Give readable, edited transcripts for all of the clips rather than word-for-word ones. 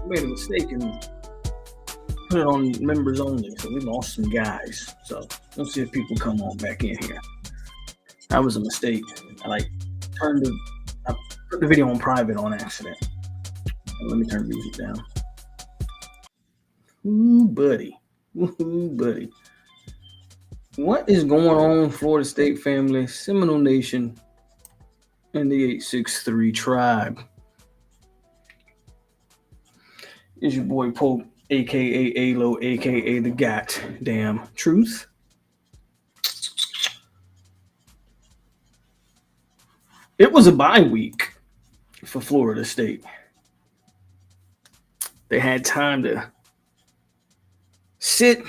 made a mistake and put it on members only. So we lost some guys. So we'll see if people come on back in here. That was a mistake. I I put the video on private on accident. Let me turn the music down. Ooh, buddy. Ooh, buddy. What is going on, Florida State family, Seminole Nation, and the 863 tribe? It's your boy POLK, a.k.a. A.Lo, a.k.a. the goddamn truth. It was a bye week for Florida State. They had time to sit,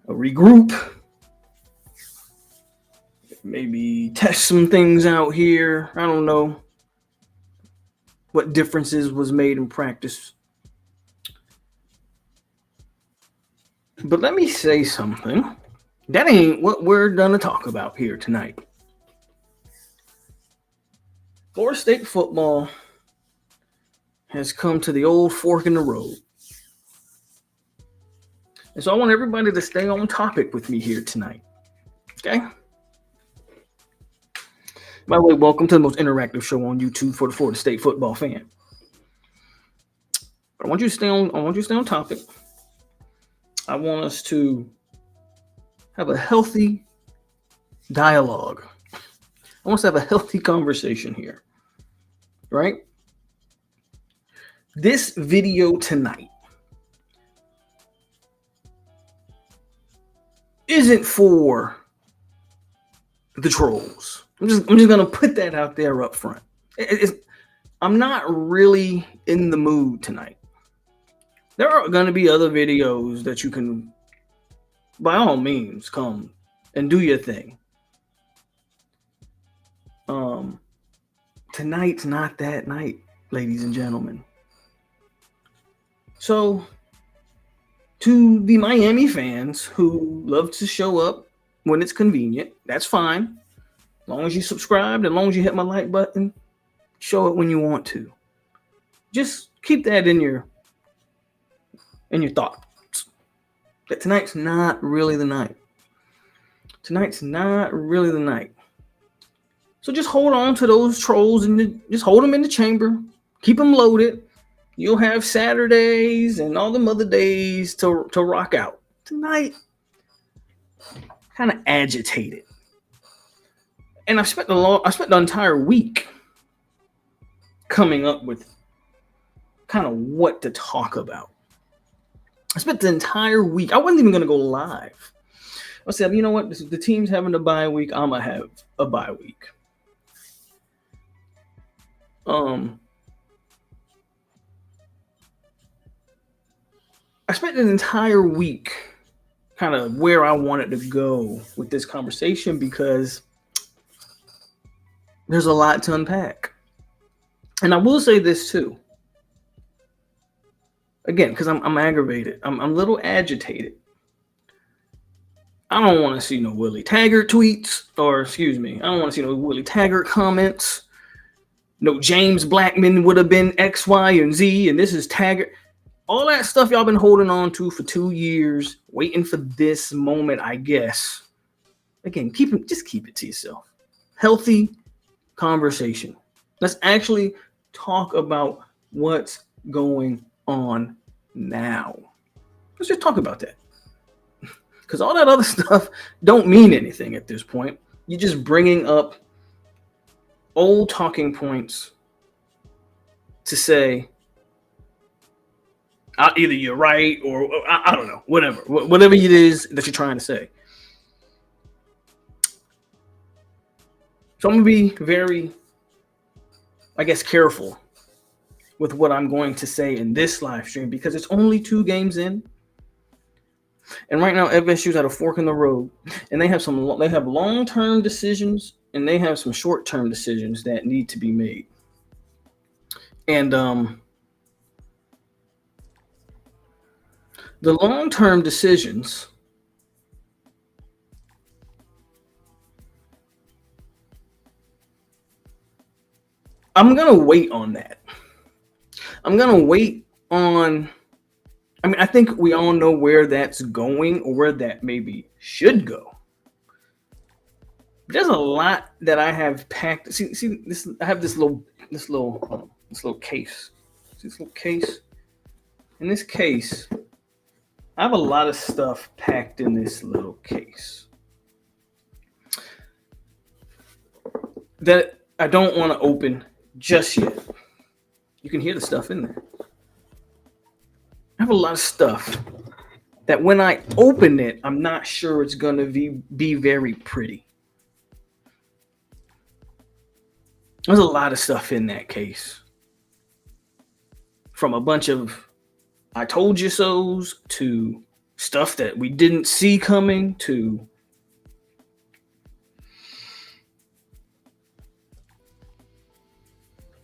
regroup, maybe test some things out here. I don't know what differences was made in practice. But let me say something. That ain't what we're going to talk about here tonight. Florida State football has come to the old fork in the road. And so I want everybody to stay on topic with me here tonight. Okay? By the way, welcome to the most interactive show on YouTube for the Florida State football fan. But I want you to stay on topic. I want us to have a healthy dialogue. I want us to have a healthy conversation here. Right? This video tonight isn't for the trolls. I'm just gonna put that out there up front. I'm not really in the mood tonight. There are gonna be other videos that you can, by all means, come and do your thing. Tonight's not that night, ladies and gentlemen. So, to the Miami fans who love to show up when it's convenient, that's fine. As long as you subscribed, as long as you hit my like button, show it when you want to. Just keep that in your thoughts. That tonight's not really the night. Tonight's not really the night. So just hold on to those trolls and just hold them in the chamber. Keep them loaded. You'll have Saturdays and all them other days to rock out. Tonight, kind of agitated. And I spent the entire week coming up with kind of what to talk about. I spent the entire week. I wasn't even going to go live. I said, you know what? The team's having a bye week. I'm going to have a bye week. I spent an entire week kind of where I wanted to go with this conversation because there's a lot to unpack. And I will say this too. Again, because I'm aggravated. I'm a little agitated. I don't want to see no Willie Taggart tweets, I don't want to see no Willie Taggart comments. No James Blackman would have been X, Y, and Z, and this is Taggart. All that stuff y'all been holding on to for 2 years, waiting for this moment, I guess. Again, just keep it to yourself. Healthy conversation. Let's actually talk about what's going on now. Let's just talk about that. Because all that other stuff don't mean anything at this point. You're just bringing up old talking points to say, either you're right or I don't know, whatever it is that you're trying to say. So I'm going to be very, I guess, careful with what I'm going to say in this live stream because it's only 2 games in. And right now, FSU's at a fork in the road, and they have long-term decisions and they have some short-term decisions that need to be made. And the long-term decisions I'm going to wait on that. I'm gonna wait on. I mean, I think we all know where that's going or where that maybe should go. There's a lot that I have packed. See this. I have this little case. See this little case. In this case, I have a lot of stuff packed in this little case that I don't want to open just yet. You can hear the stuff in there. I have a lot of stuff that when I open it, I'm not sure it's going to be very pretty. There's a lot of stuff in that case. From a bunch of I told you so's to stuff that we didn't see coming to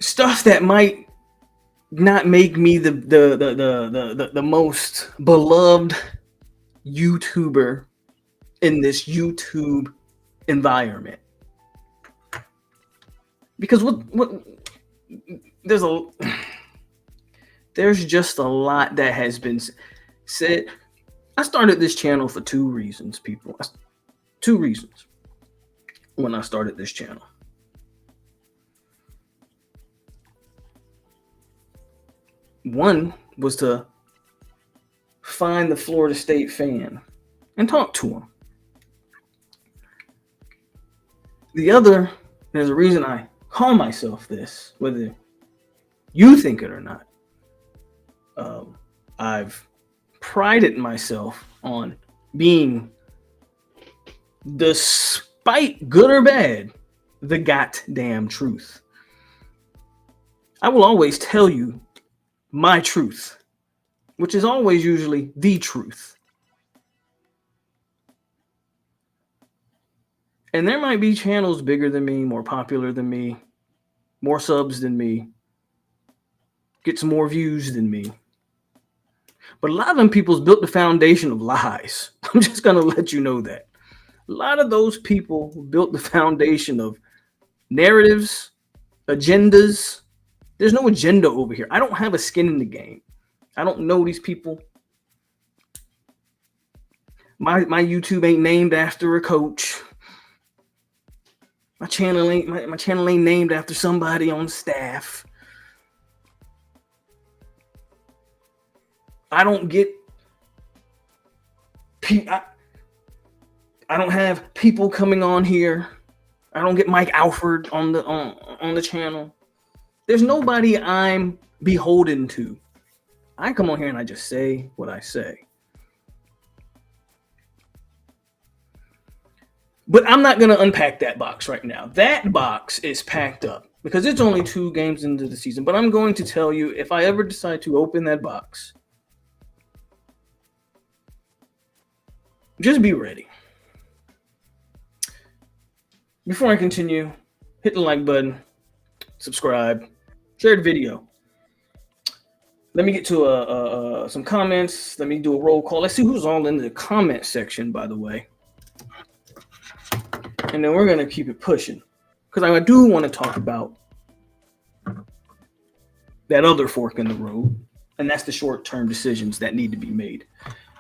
stuff that might not make me the most beloved YouTuber in this YouTube environment. Because what there's just a lot that has been said. I started this channel for two reasons, people. Two reasons when I started this channel. One was to find the Florida State fan and talk to him. The other, there's a reason I call myself this, whether you think it or not. I've prided myself on being, despite good or bad, the goddamn truth. I will always tell you my truth, which is always usually the truth. And there might be channels bigger than me, more popular than me, more subs than me, gets more views than me. But a lot of them people's built the foundation of lies. I'm just going to let you know that. A lot of those people built the foundation of narratives, agendas. There's no agenda over here. I don't have a skin in the game. I don't know these people. My YouTube ain't named after a coach. My channel ain't named after somebody on staff. I don't get. I don't have people coming on here. I don't get Mike Alford on the channel. There's nobody I'm beholden to. I come on here and I just say what I say. But I'm not going to unpack that box right now. That box is packed up because it's only 2 games into the season. But I'm going to tell you, if I ever decide to open that box, just be ready. Before I continue, hit the like button, subscribe, share the video. Let me get to some comments. Let me do a roll call. Let's see who's all in the comment section, by the way. And then we're going to keep it pushing. Because I do want to talk about that other fork in the road. And that's the short-term decisions that need to be made.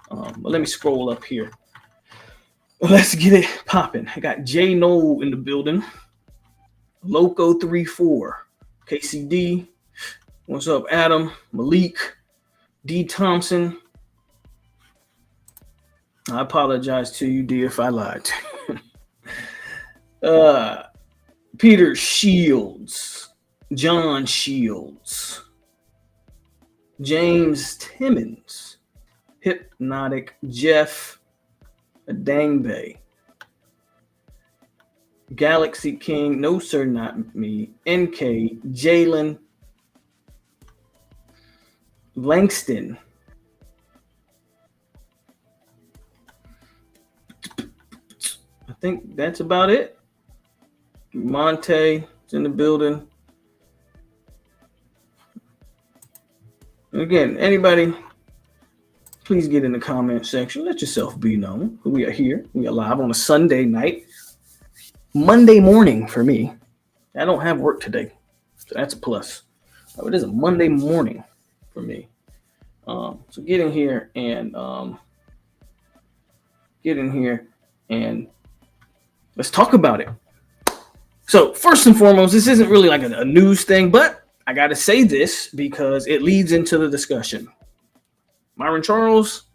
But let me scroll up here. Let's get it popping. I got J Noles in the building. Loco34. KCD. What's up, Adam? Malik. D. Thompson. I apologize to you, D, if I lied. Peter Shields. John Shields. James Timmons. Hypnotic Jeff. Dangbe. Galaxy King. No, sir, not me. NK. Jalen. Langston. I think that's about it. Monte is in the building. Again, anybody, please get in the comment section. Let yourself be known. We are here. We are live on a Sunday night. Monday morning for me. I don't have work today, so that's a plus. Oh, it is a Monday morning for me. So get in here and let's talk about it. So first and foremost, this isn't really like a news thing, but I got to say this because it leads into the discussion. Myron Charles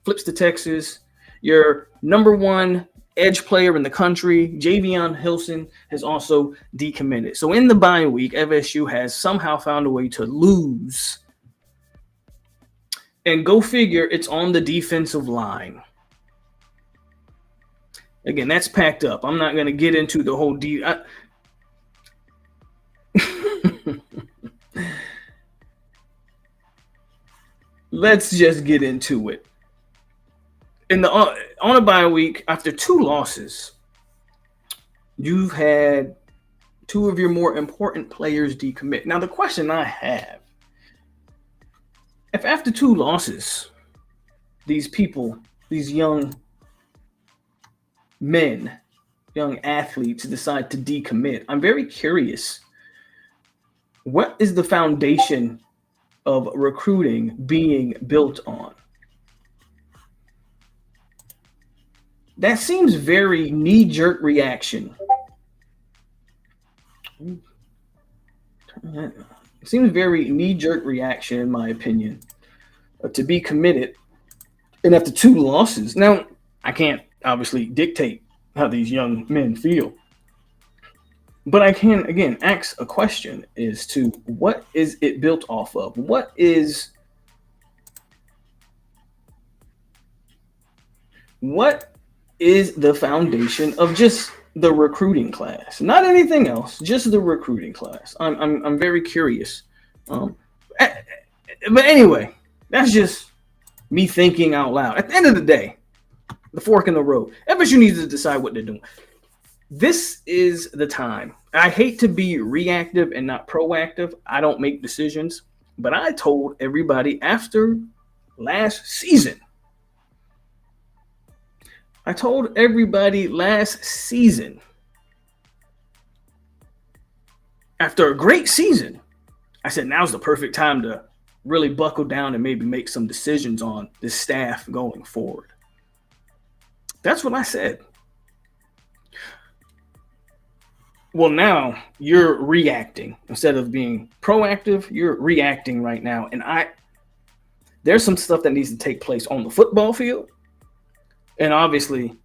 flips to Texas. Your number one edge player in the country, Javion Hilson, has also decommitted. So in the bye week, FSU has somehow found a way to lose. And go figure, it's on the defensive line. Again, that's packed up. I'm not going to get into the whole Let's just get into it. In the on a bye week, after 2 losses, you've had 2 of your more important players decommit. Now, the question I have, if after 2 losses, these people, these young men, young athletes decide to decommit, I'm very curious. What is the foundation of recruiting being built on? That seems very knee-jerk reaction. It seems very knee-jerk reaction, in my opinion, to be committed. And after 2 losses, now I can't obviously dictate how these young men feel, but I can again ask a question: as to what is it built off of? What is the foundation of just the recruiting class, not anything else, just the recruiting class? I'm very curious. But anyway, that's just me thinking out loud. At the end of the day, the fork in the road. FSU needs to decide what they're doing. This is the time. I hate to be reactive and not proactive. I don't make decisions, but I told everybody after last season. After a great season, I said, now's the perfect time to really buckle down and maybe make some decisions on this staff going forward. That's what I said. Well, now you're reacting instead of being proactive. You're reacting right now, and there's some stuff that needs to take place on the football field. And obviously,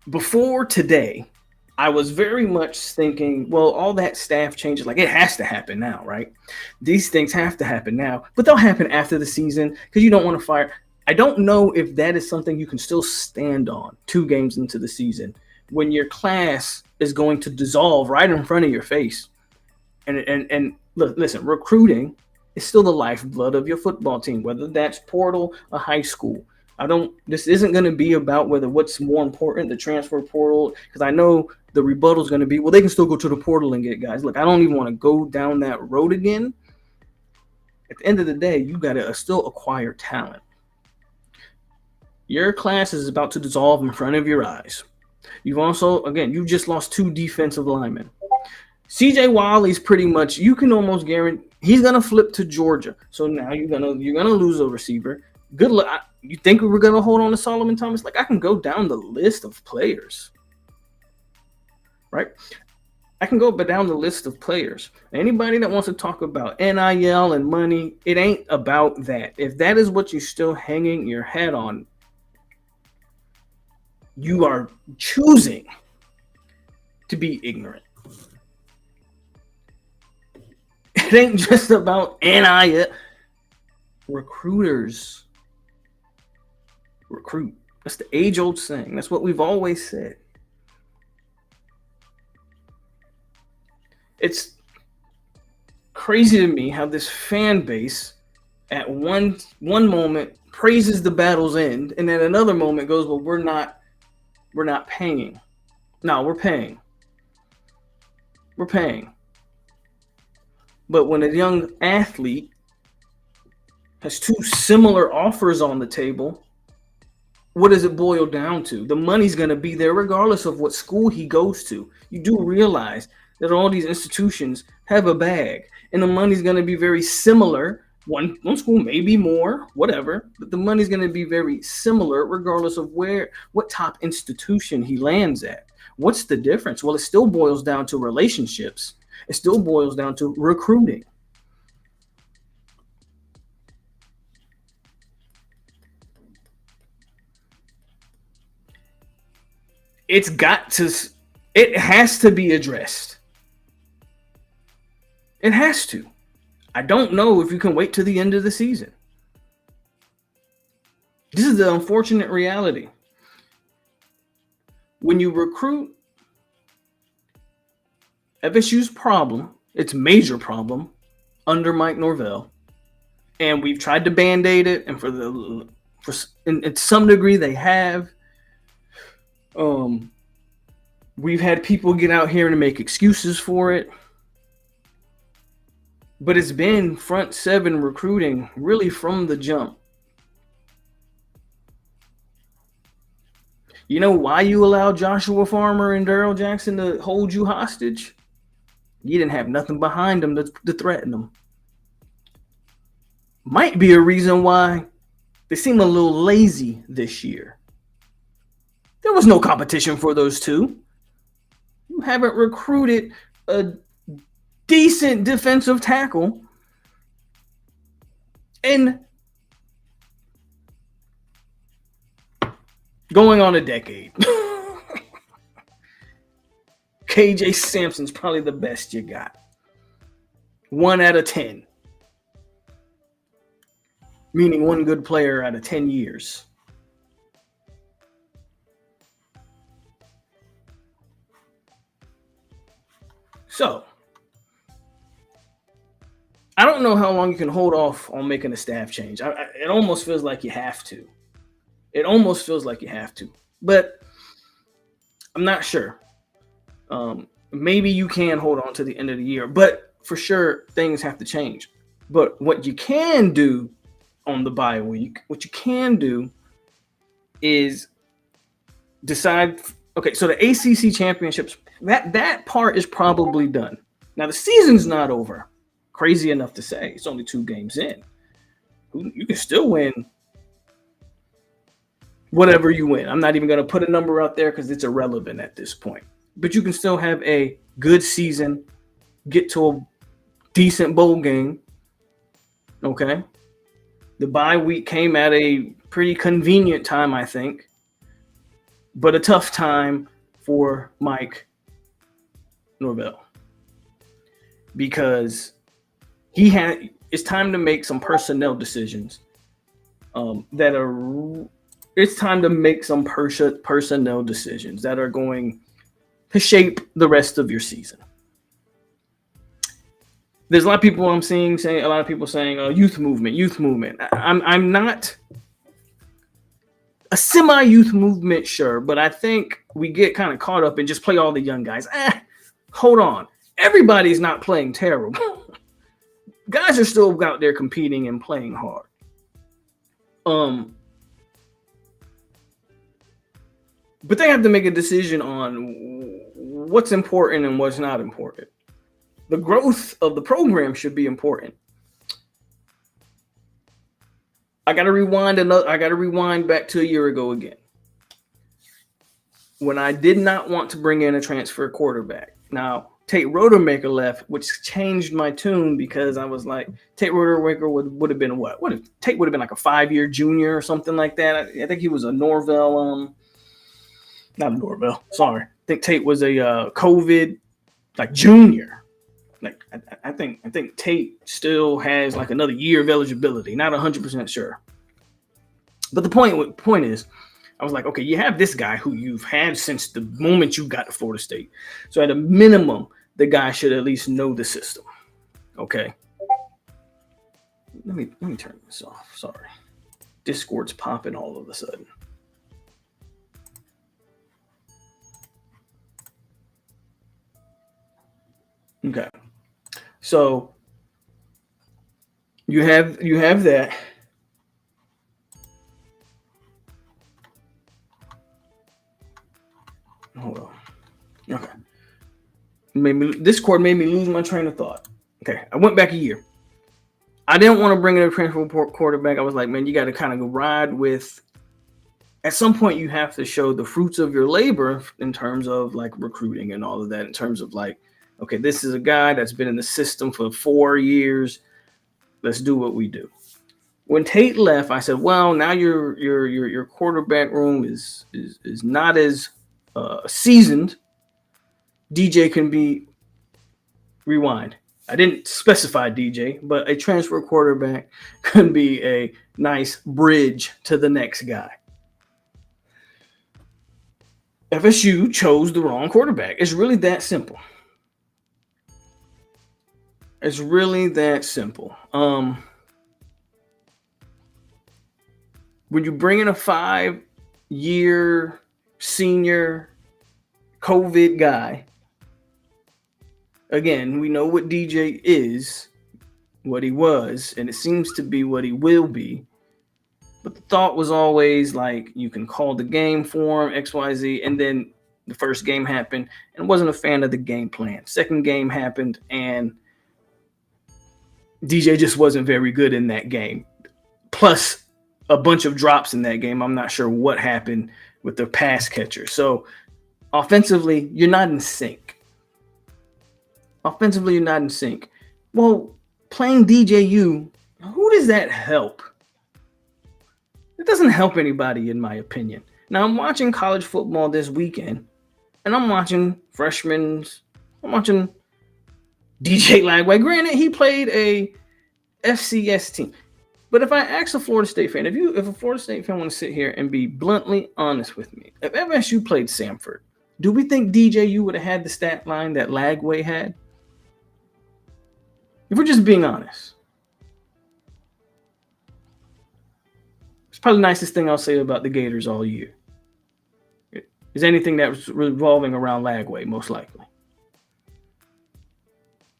before today, I was very much thinking, well, all that staff changes, like it has to happen now, right? These things have to happen now, but they'll happen after the season because you don't want to fire. I don't know if that is something you can still stand on 2 games into the season when your class is going to dissolve right in front of your face. And look, listen, recruiting is still the lifeblood of your football team, whether that's portal or high school. This isn't going to be about what's more important, the transfer portal, because I know the rebuttal is going to be, well, they can still go to the portal and get guys. Look, I don't even want to go down that road again. At the end of the day, you got to still acquire talent. Your class is about to dissolve in front of your eyes. You just lost 2 defensive linemen. CJ Wiley's pretty much, you can almost guarantee he's going to flip to Georgia. So now you're going to lose a receiver. Good luck. You think we were going to hold on to Solomon Thomas? Like, I can go down the list of players, right? I can go down the list of players. Anybody that wants to talk about NIL and money, it ain't about that. If that is what you're still hanging your head on, you are choosing to be ignorant. It ain't just about NIL. Recruiters recruit. That's the age-old saying. That's what we've always said. It's crazy to me how this fan base at one moment praises the battle's end, and at another moment goes, well, we're not paying. No, we're paying. We're paying. But when a young athlete has 2 similar offers on the table, what does it boil down to? The money's going to be there regardless of what school he goes to. You do realize that all these institutions have a bag, and the money's going to be very similar. One school, maybe more, whatever, but the money's going to be very similar regardless of what top institution he lands at. What's the difference? Well, it still boils down to relationships. It still boils down to recruiting. It's got to, it has to be addressed. It has to. I don't know if you can wait to the end of the season. This is the unfortunate reality. When you recruit, FSU's problem, its major problem, under Mike Norvell, and we've tried to band-aid it, and in some degree they have. We've had people get out here and make excuses for it, but it's been front seven recruiting really from the jump. You know why you allowed Joshua Farmer and Darrell Jackson to hold you hostage? You didn't have nothing behind them to threaten them. Might be a reason why they seem a little lazy this year. There was no competition for those two. You haven't recruited a decent defensive tackle in going on a decade. KJ Sampson's probably the best you got. 1 out of 10. Meaning one good player out of 10 years. So, I don't know how long you can hold off on making a staff change. It almost feels like you have to. It almost feels like you have to. But I'm not sure. Maybe you can hold on to the end of the year. But for sure, things have to change. But what you can do on the bye week, what you can do is decide, okay, so the ACC championships, that part is probably done. Now, the season's not over. Crazy enough to say. It's only 2 games in. You can still win whatever you win. I'm not even going to put a number out there because it's irrelevant at this point. But you can still have a good season, get to a decent bowl game. Okay? The bye week came at a pretty convenient time, I think, but a tough time for Mike Norvell because it's time to make some personnel decisions it's time to make some personnel decisions that are going to shape the rest of your season. There's a lot of people I'm seeing saying, a lot of people saying, youth movement. I'm not a semi-youth movement, sure, but I think we get kind of caught up and just play all the young guys. Hold on. Everybody's not playing terrible. Guys are still out there competing and playing hard. But they have to make a decision on what's important and what's not important. The growth of the program should be important. I got to rewind back to a year ago again, when I did not want to bring in a transfer quarterback. Now, Tate Rodemaker left, which changed my tune because I was like, Tate Rodemaker would have been what? What if Tate would have been like a 5-year junior or something like that? I think he was a Norvell, not Norvell, sorry. I think Tate was a COVID like junior. Like I think Tate still has like another year of eligibility. Not 100% sure. But the point is, I was like, okay, you have this guy who you've had since the moment you got to Florida State. So at a minimum, the guy should at least know the system. Okay. Let me turn this off. Sorry. Discord's popping all of a sudden. Okay. So you have that. Hold on. Okay. Discord made me lose my train of thought. Okay, I went back a year. I didn't want to bring in a transfer quarterback. I was like, man, you got to kind of go ride with. At some point, you have to show the fruits of your labor in terms of like recruiting and all of that. In terms of like, okay, this is a guy that's been in the system for 4 years. Let's do what we do. When Tate left, I said, well, now your quarterback room is not as seasoned. DJ can be rewind. I didn't specify DJ, but a transfer quarterback can be a nice bridge to the next guy. FSU chose the wrong quarterback. It's really that simple. It's really that simple. When you bring in a 5-year senior COVID guy, again, we know what DJ is, what he was, and it seems to be what he will be. But the thought was always like, you can call the game for him, XYZ, and then the first game happened, and wasn't a fan of the game plan. Second game happened, and DJ just wasn't very good in that game. Plus a bunch of drops in that game. I'm not sure what happened with the pass catcher. So offensively, you're not in sync. Well, playing DJU, who does that help? It doesn't help anybody, in my opinion. Now, I'm watching college football this weekend, and I'm watching freshmen. I'm watching DJ Lagway. Granted, he played a FCS team. But if I ask a Florida State fan, if a Florida State fan want to sit here and be bluntly honest with me, if FSU played Samford, do we think DJU would have had the stat line that Lagway had? If we're just being honest. It's probably the nicest thing I'll say about the Gators all year. Is anything that was revolving around Lagway, most likely.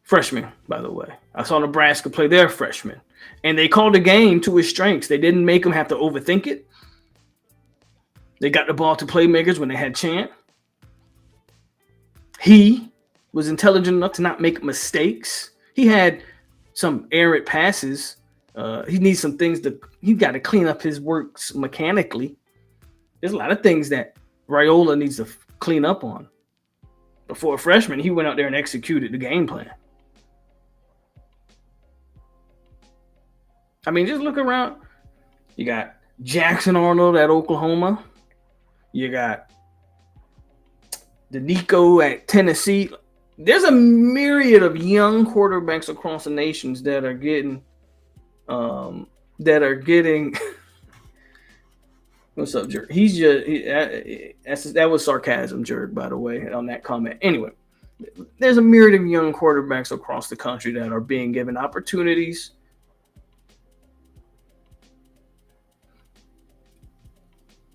Freshman, by the way. I saw Nebraska play their freshman. And they called the game to his strengths. They didn't make him have to overthink it. They got the ball to playmakers when they had chance. He was intelligent enough to not make mistakes. He had some errant passes. He needs some things he's got to clean up his works mechanically. There's a lot of things that Raiola needs to clean up on. But for a freshman, he went out there and executed the game plan. I mean, just look around. You got Jackson Arnold at Oklahoma. You got Nico at Tennessee. There's a myriad of young quarterbacks across the nations that are getting what's up, Jerk? He's just that was sarcasm, Jerk, by the way, on that comment. Anyway, there's a myriad of young quarterbacks across the country that are being given opportunities.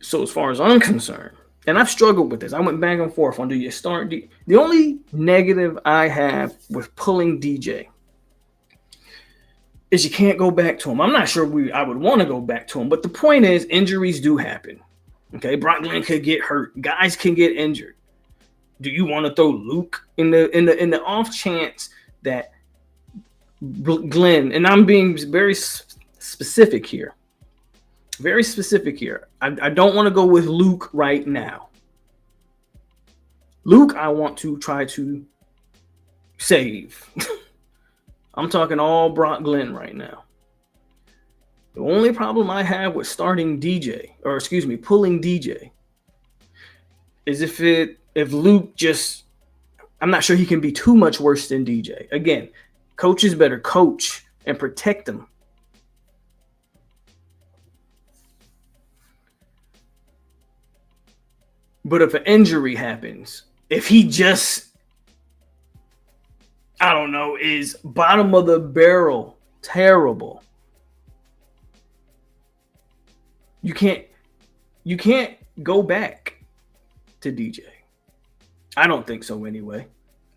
So as far as I'm concerned, and I've struggled with this, I went back and forth on do you start the only negative I have with pulling DJ is you can't go back to him. I'm not sure I would want to go back to him, but the point is injuries do happen. Okay, Brock Glenn could get hurt. Guys can get injured. Do you want to throw Luke in the off chance that Glenn, and I'm being very specific here. Very specific here. I don't want to go with Luke right now. Luke, I want to try to save. I'm talking all Brock Glenn right now. The only problem I have with pulling DJ, is if Luke just, I'm not sure he can be too much worse than DJ. Again, coaches better coach and protect them. But if an injury happens, if he just, I don't know, is bottom of the barrel, terrible, you can't go back to DJ. I don't think so anyway. I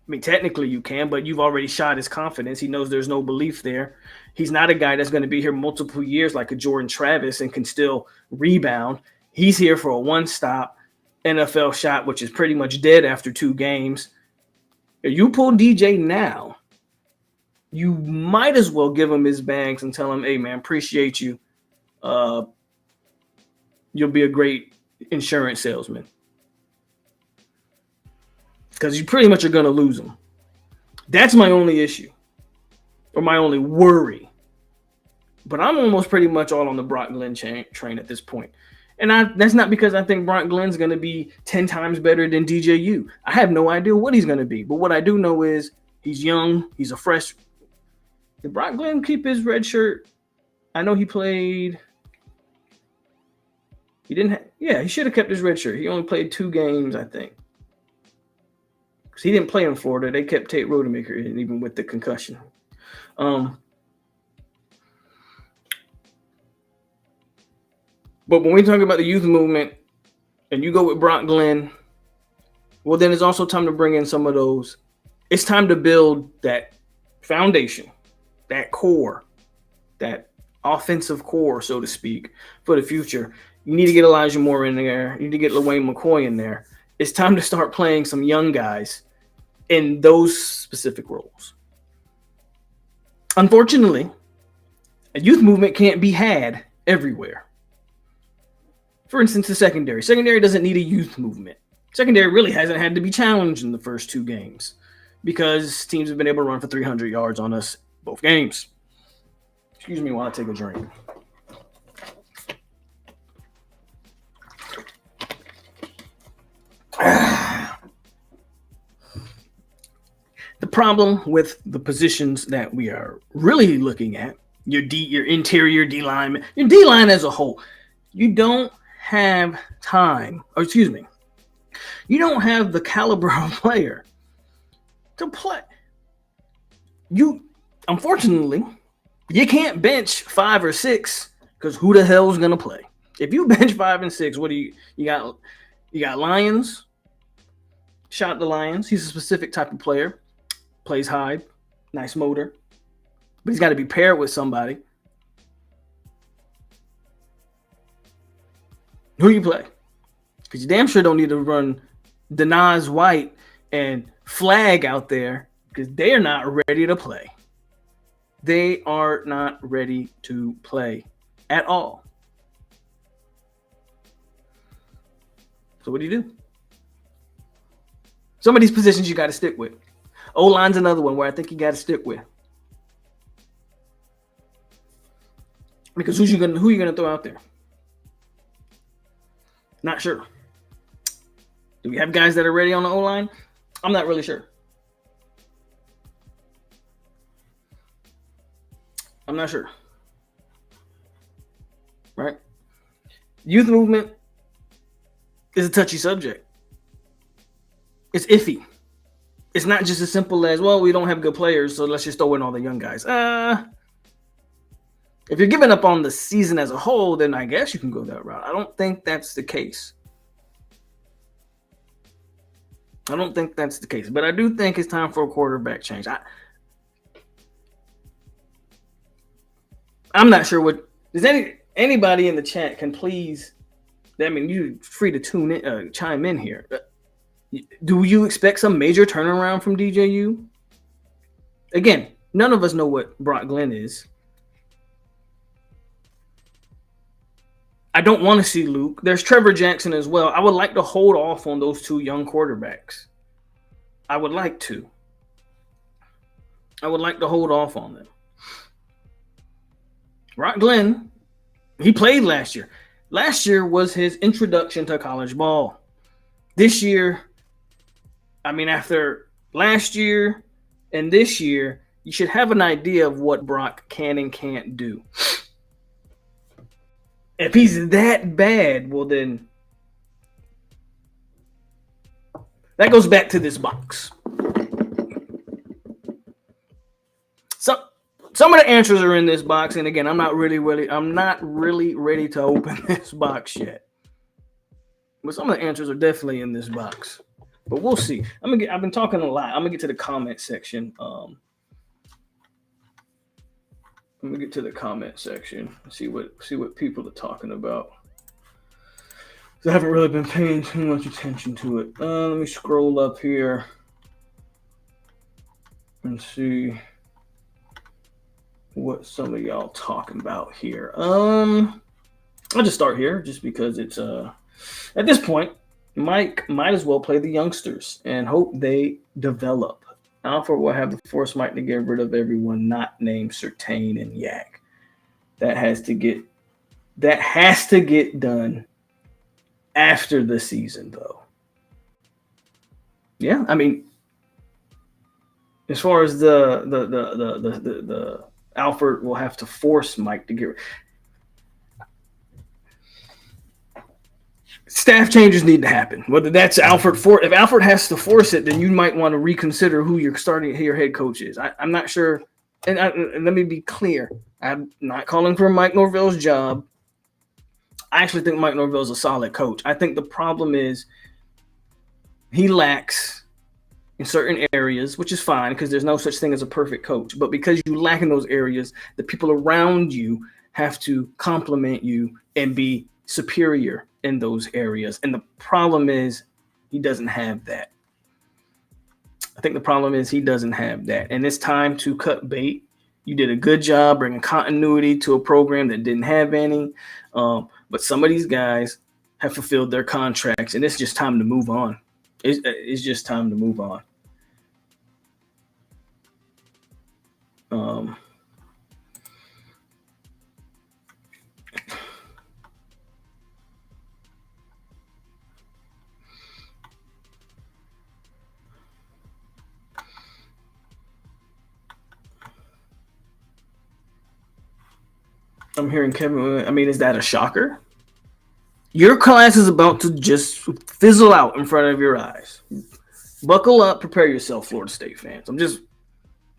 mean, technically you can, but you've already shot his confidence. He knows there's no belief there. He's not a guy that's going to be here multiple years like a Jordan Travis and can still rebound. He's here for a one-stop NFL shot, which is pretty much dead after 2 games. If you pull DJ now, you might as well give him his bags and tell him, hey, man, appreciate you. You'll be a great insurance salesman. Because you pretty much are going to lose him. That's my only issue. Or my only worry. But I'm almost pretty much all on the Brock Glenn train at this point. And that's not because I think Brock Glenn's going to be 10 times better than DJU. I have no idea what he's going to be. But what I do know is he's young. He's a fresh. Did Brock Glenn keep his red shirt? I know he played. He didn't. He should have kept his red shirt. He only played 2 games, I think. Because he didn't play in Florida. They kept Tate Rodemaker in, even with the concussion. But when we talk about the youth movement and you go with Brock Glenn, well, then it's also time to bring in some of those. It's time to build that foundation, that core, that offensive core, so to speak, for the future. You need to get Elijah Moore in there. You need to get LaWayne McCoy in there. It's time to start playing some young guys in those specific roles. Unfortunately, a youth movement can't be had everywhere. For instance, the secondary. Secondary doesn't need a youth movement. Secondary really hasn't had to be challenged in the first 2 games because teams have been able to run for 300 yards on us both games. Excuse me while I take a drink. The problem with the positions that we are really looking at, your interior D line, your D line as a whole, you don't have time, you don't have the caliber of player to play. Unfortunately, you can't bench 5 or 6 because who the hell is gonna play? If you bench 5 and 6, what do you got? You got Lions. Shot the Lions. He's a specific type of player. Plays high, nice motor, but he's got to be paired with somebody. Who you play? Because you damn sure don't need to run Denaz White and Flag out there because they are not ready to play. They are not ready to play at all. So what do? Some of these positions you got to stick with. O-line's another one where I think you got to stick with. Because who you gonna throw out there? Not sure. Do we have guys that are ready on the O-line? I'm not really sure. I'm not sure. Right? Youth movement is a touchy subject. It's iffy. It's not just as simple as, well, we don't have good players, so let's just throw in all the young guys. If you're giving up on the season as a whole, then I guess you can go that route. I don't think that's the case. But I do think it's time for a quarterback change. I'm not sure what. Does anybody in the chat can please? I mean, you're free to chime in here. Do you expect some major turnaround from DJU? Again, none of us know what Brock Glenn is. I don't want to see Luke. There's Trevor Jackson as well. I would like to hold off on those 2 young quarterbacks. I would like to hold off on them. Brock Glenn, he played last year. Last year was his introduction to college ball. This year, after last year and this year, you should have an idea of what Brock can and can't do. If he's that bad, well then, that goes back to this box. Some of the answers are in this box, and again, I'm not really ready to open this box yet. But some of the answers are definitely in this box. But we'll see. I've been talking a lot. I'm gonna get to the comment section. See what people are talking about. So I haven't really been paying too much attention to it. Let me scroll up here. Let's see what some of y'all talking about here. I'll just start here, just because it's at this point, Mike might as well play the youngsters and hope they develop. Alfred will have to force Mike to get rid of everyone not named Sertain and Yak. That has to get done after the season, though. Yeah, I mean, as far as the Alfred will have to force Mike to get. Staff changes need to happen. Whether that's Alfred if Alfred has to force it, then you might want to reconsider who your head coach is. I'm not sure. And let me be clear, I'm not calling for Mike Norvell's job. I actually think Mike Norvell's a solid coach. I think the problem is he lacks in certain areas, which is fine because there's no such thing as a perfect coach. But because you lack in those areas, the people around you have to compliment you and be superior in those areas. And the problem is he doesn't have that. I think the problem is he doesn't have that. And it's time to cut bait. You did a good job bringing continuity to a program that didn't have any. But some of these guys have fulfilled their contracts, and it's just time to move on. It's just time to move on. I'm hearing Kevin. I mean, is that a shocker? Your class is about to just fizzle out in front of your eyes. Buckle up, prepare yourself, Florida State fans. I'm just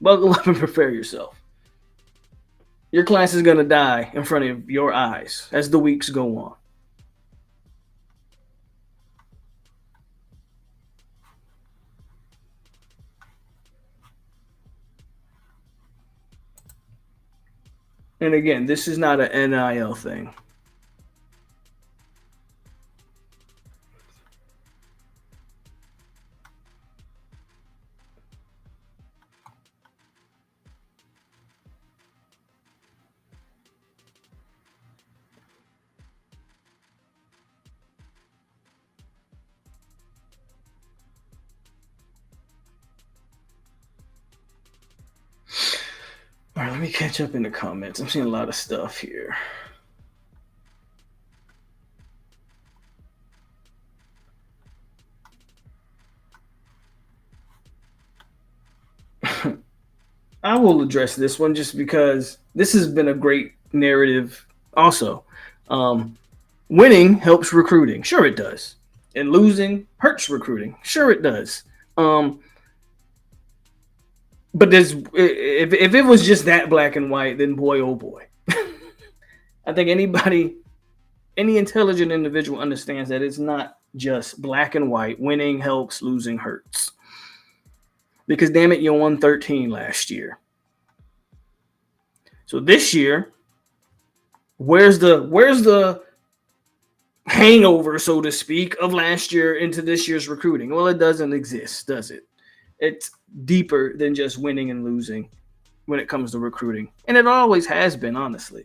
buckle up and prepare yourself. Your class is going to die in front of your eyes as the weeks go on. And again, this is not an NIL thing. All right, let me catch up in the comments. I'm seeing a lot of stuff here. I will address this one just because this has been a great narrative also. Winning helps recruiting. Sure it does. And losing hurts recruiting. Sure it does. But if it was just that black and white, then boy, oh boy. I think any intelligent individual understands that it's not just black and white. Winning helps, losing hurts. Because damn it, you won 13 last year. So this year, where's the hangover, so to speak, of last year into this year's recruiting? Well, it doesn't exist, does it? It's deeper than just winning and losing when it comes to recruiting. And it always has been, honestly.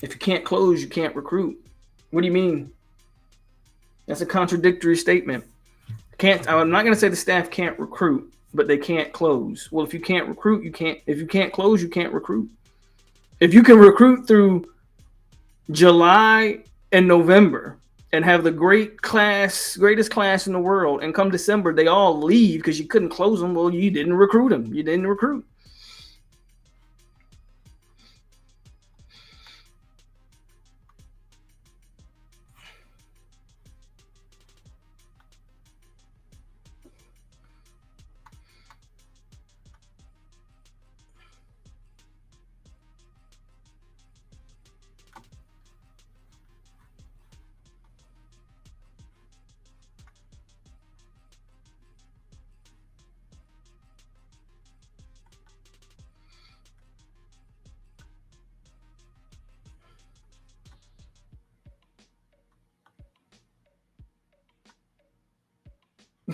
If you can't close, you can't recruit. What do you mean? That's a contradictory statement. I'm not going to say the staff can't recruit, but they can't close. Well, if you can't recruit, you can't. If you can't close, you can't recruit. If you can recruit through July and November and have the greatest class in the world, and come December they all leave because you couldn't close them, well, you didn't recruit them. You didn't recruit.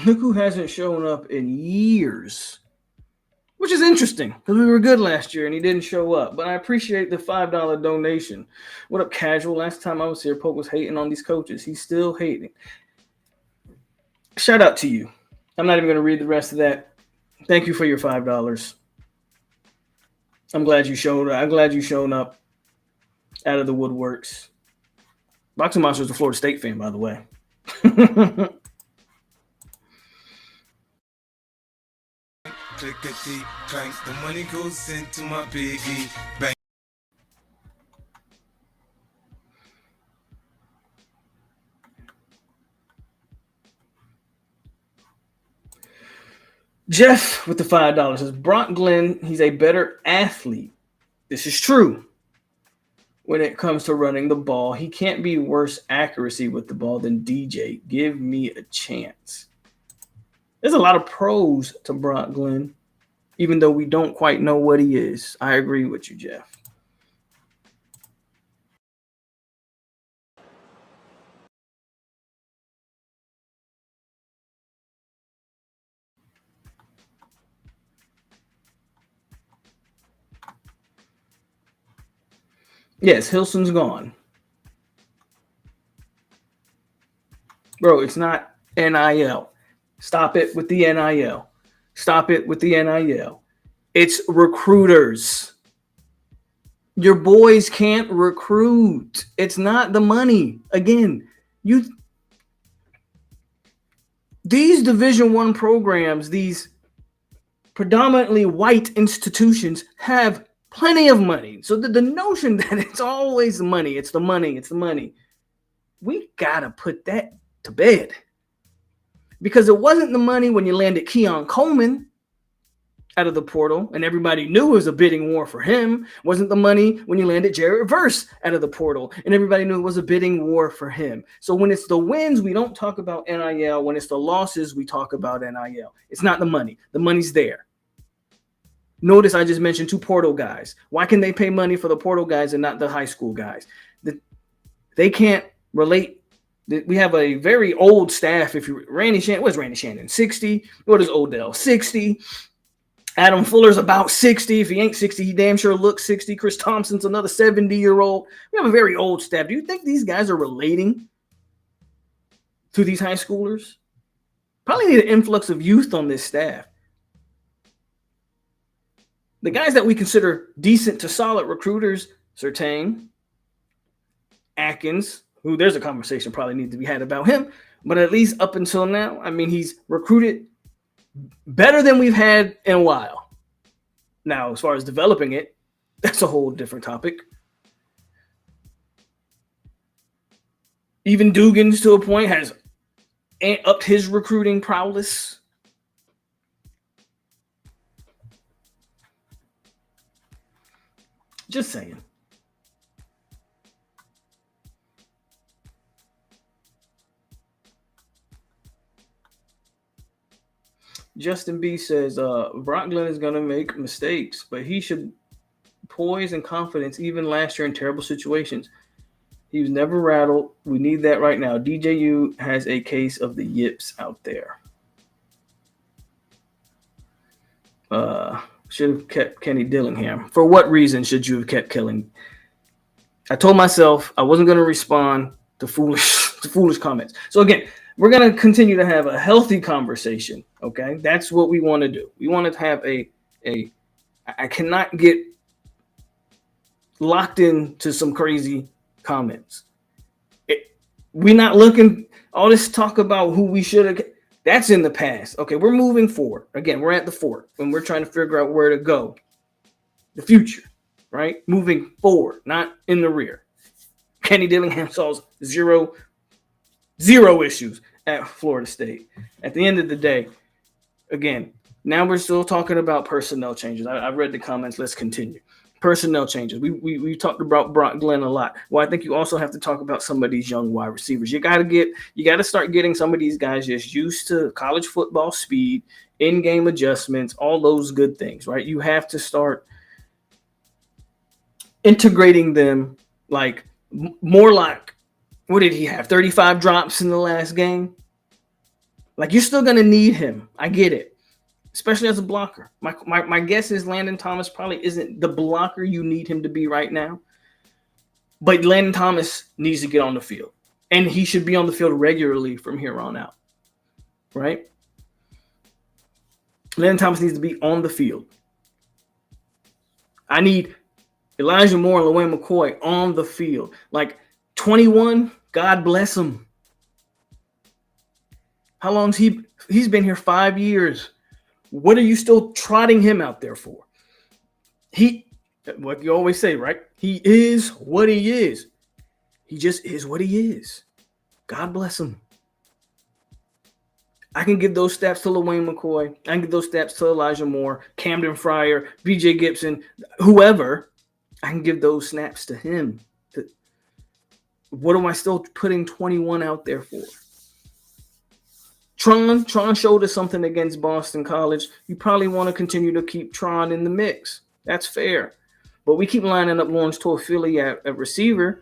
Look who hasn't shown up in years, which is interesting because we were good last year and he didn't show up. But I appreciate the $5 donation. What up, Casual? Last time I was here, Polk was hating on these coaches. He's still hating. Shout out to you. I'm not even going to read the rest of that. Thank you for your $5. I'm glad you showed up. I'm glad you shown up out of the woodworks. Boxing Monster is a Florida State fan, by the way. Clickety clank, the money goes into my piggy bank. Jeff with the $5 says Brock Glenn, he's a better athlete. This is true. When it comes to running the ball, he can't be worse accuracy with the ball than DJ. Give me a chance. There's a lot of pros to Brock Glenn, even though we don't quite know what he is. I agree with you, Jeff. Yes, Hilson's gone. Bro, it's not NIL. Stop it with the NIL. Stop it with the NIL. It's recruiters. Your boys can't recruit. It's not the money. Again, these Division I programs, these predominantly white institutions have plenty of money. So the notion that it's always the money, it's the money, we got to put that to bed. Because it wasn't the money when you landed Keon Coleman out of the portal, and everybody knew it was a bidding war for him. It wasn't the money when you landed Jarrett Verse out of the portal, and everybody knew it was a bidding war for him. So when it's the wins, we don't talk about NIL. When it's the losses, we talk about NIL. It's not the money. The money's there. Notice I just mentioned 2 portal guys. Why can they pay money for the portal guys and not the high school guys? They can't relate. We have a very old staff. If you Randy Shannon, what's Randy Shannon? 60. What is Odell? 60. Adam Fuller's about 60. If he ain't 60, he damn sure looks 60. Chris Thompson's another 70-year-old. We have a very old staff. Do you think these guys are relating to these high schoolers? Probably need an influx of youth on this staff. The guys that we consider decent to solid recruiters, Surtain, Atkins, who there's a conversation probably needs to be had about him, but at least up until now, I mean, he's recruited better than we've had in a while. Now, as far as developing it, that's a whole different topic. Even Dugans, to a point, has upped his recruiting prowess. Just saying. Justin B says, Brock Glenn is going to make mistakes, but he should poise and confidence even last year in terrible situations. He was never rattled. We need that right now. DJU has a case of the yips out there. Should have kept Kenny Dillingham. For what reason should you have kept Killing? I told myself I wasn't going to respond to foolish comments. So again, we're going to continue to have a healthy conversation. Okay, that's what we want to do. We want to have I cannot get locked into some crazy comments. We're not looking all this talk about who we should have. That's in the past. Okay, we're moving forward. Again, we're at the fort and we're trying to figure out where to go. The future, right? Moving forward, not in the rear. Kenny Dillingham solves zero issues at Florida State. At the end of the day, again, now we're still talking about personnel changes. I've read the comments. Let's continue. Personnel changes. We talked about Brock Glenn a lot. Well, I think you also have to talk about some of these young wide receivers. You got to start getting some of these guys just used to college football speed, in-game adjustments, all those good things, right? You have to start integrating them like more like, what did he have? 35 drops in the last game? Like, you're still going to need him. I get it, especially as a blocker. My guess is Landon Thomas probably isn't the blocker you need him to be right now. But Landon Thomas needs to get on the field. And he should be on the field regularly from here on out. Right? Landon Thomas needs to be on the field. I need Elijah Moore and LaWayne McCoy on the field. Like, 21, God bless him. How long's he's been here 5 years. What are you still trotting him out there for? What you always say, right? He is what he is. He just is what he is. God bless him. I can give those stats to LaWayne McCoy. I can give those stats to Elijah Moore, Camden Fryer, BJ Gibson, whoever. I can give those snaps to him. What am I still putting 21 out there for? Tron showed us something against Boston College. You probably want to continue to keep Tron in the mix. That's fair. But we keep lining up Lawrence Toafili at receiver.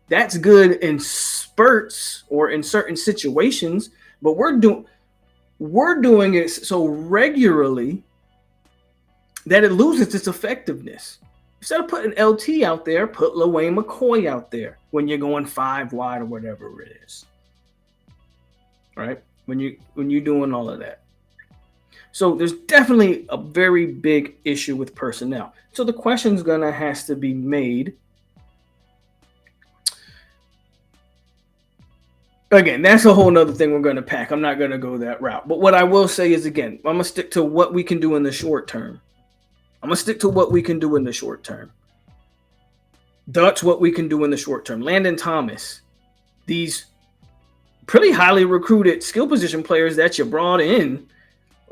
That's good in spurts or in certain situations, but we're doing it so regularly that it loses its effectiveness. Instead of putting LT out there, put LaWayne McCoy out there when you're going 5 wide or whatever it is. All right? When you're doing all of that. So there's definitely a very big issue with personnel. So the question's gonna has to be made. Again, that's a whole nother thing we're gonna pack. I'm not gonna go that route. But what I will say is, again, I'm gonna stick to what we can do in the short term. That's what we can do in the short term. Landon Thomas, these pretty highly recruited skill position players that you brought in,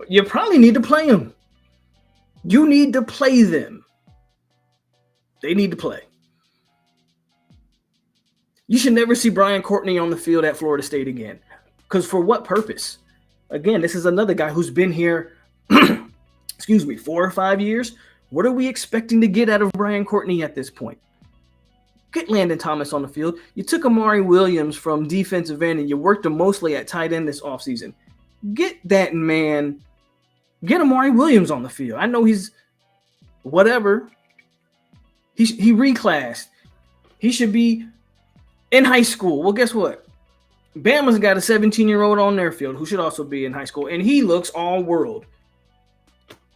you probably need to play them. You need to play them. They need to play. You should never see Brian Courtney on the field at Florida State again. Because for what purpose? Again, this is another guy who's been here, 4 or 5 years. What are we expecting to get out of Brian Courtney at this point? Get Landon Thomas on the field. You took Amari Williams from defensive end and you worked him mostly at tight end this offseason. Get that man. Get Amari Williams on the field. I know he's whatever. He reclassed. He should be in high school. Well, guess what? Bama's got a 17-year-old on their field who should also be in high school, and he looks all world.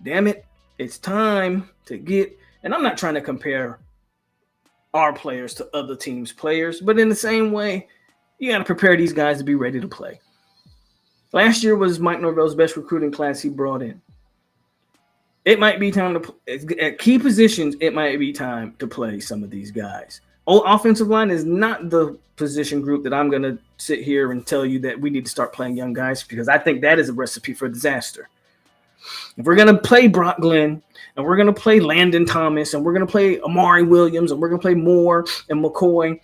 Damn it. It's time to get, and I'm not trying to compare our players to other teams' players, but in the same way, you got to prepare these guys to be ready to play. Last year was Mike Norvell's best recruiting class he brought in. It might be time to, at key positions, it might be time to play some of these guys. Offensive line is not the position group that I'm going to sit here and tell you that we need to start playing young guys, because I think that is a recipe for disaster. If we're going to play Brock Glenn, and we're going to play Landon Thomas, and we're going to play Amari Williams, and we're going to play Moore and McCoy,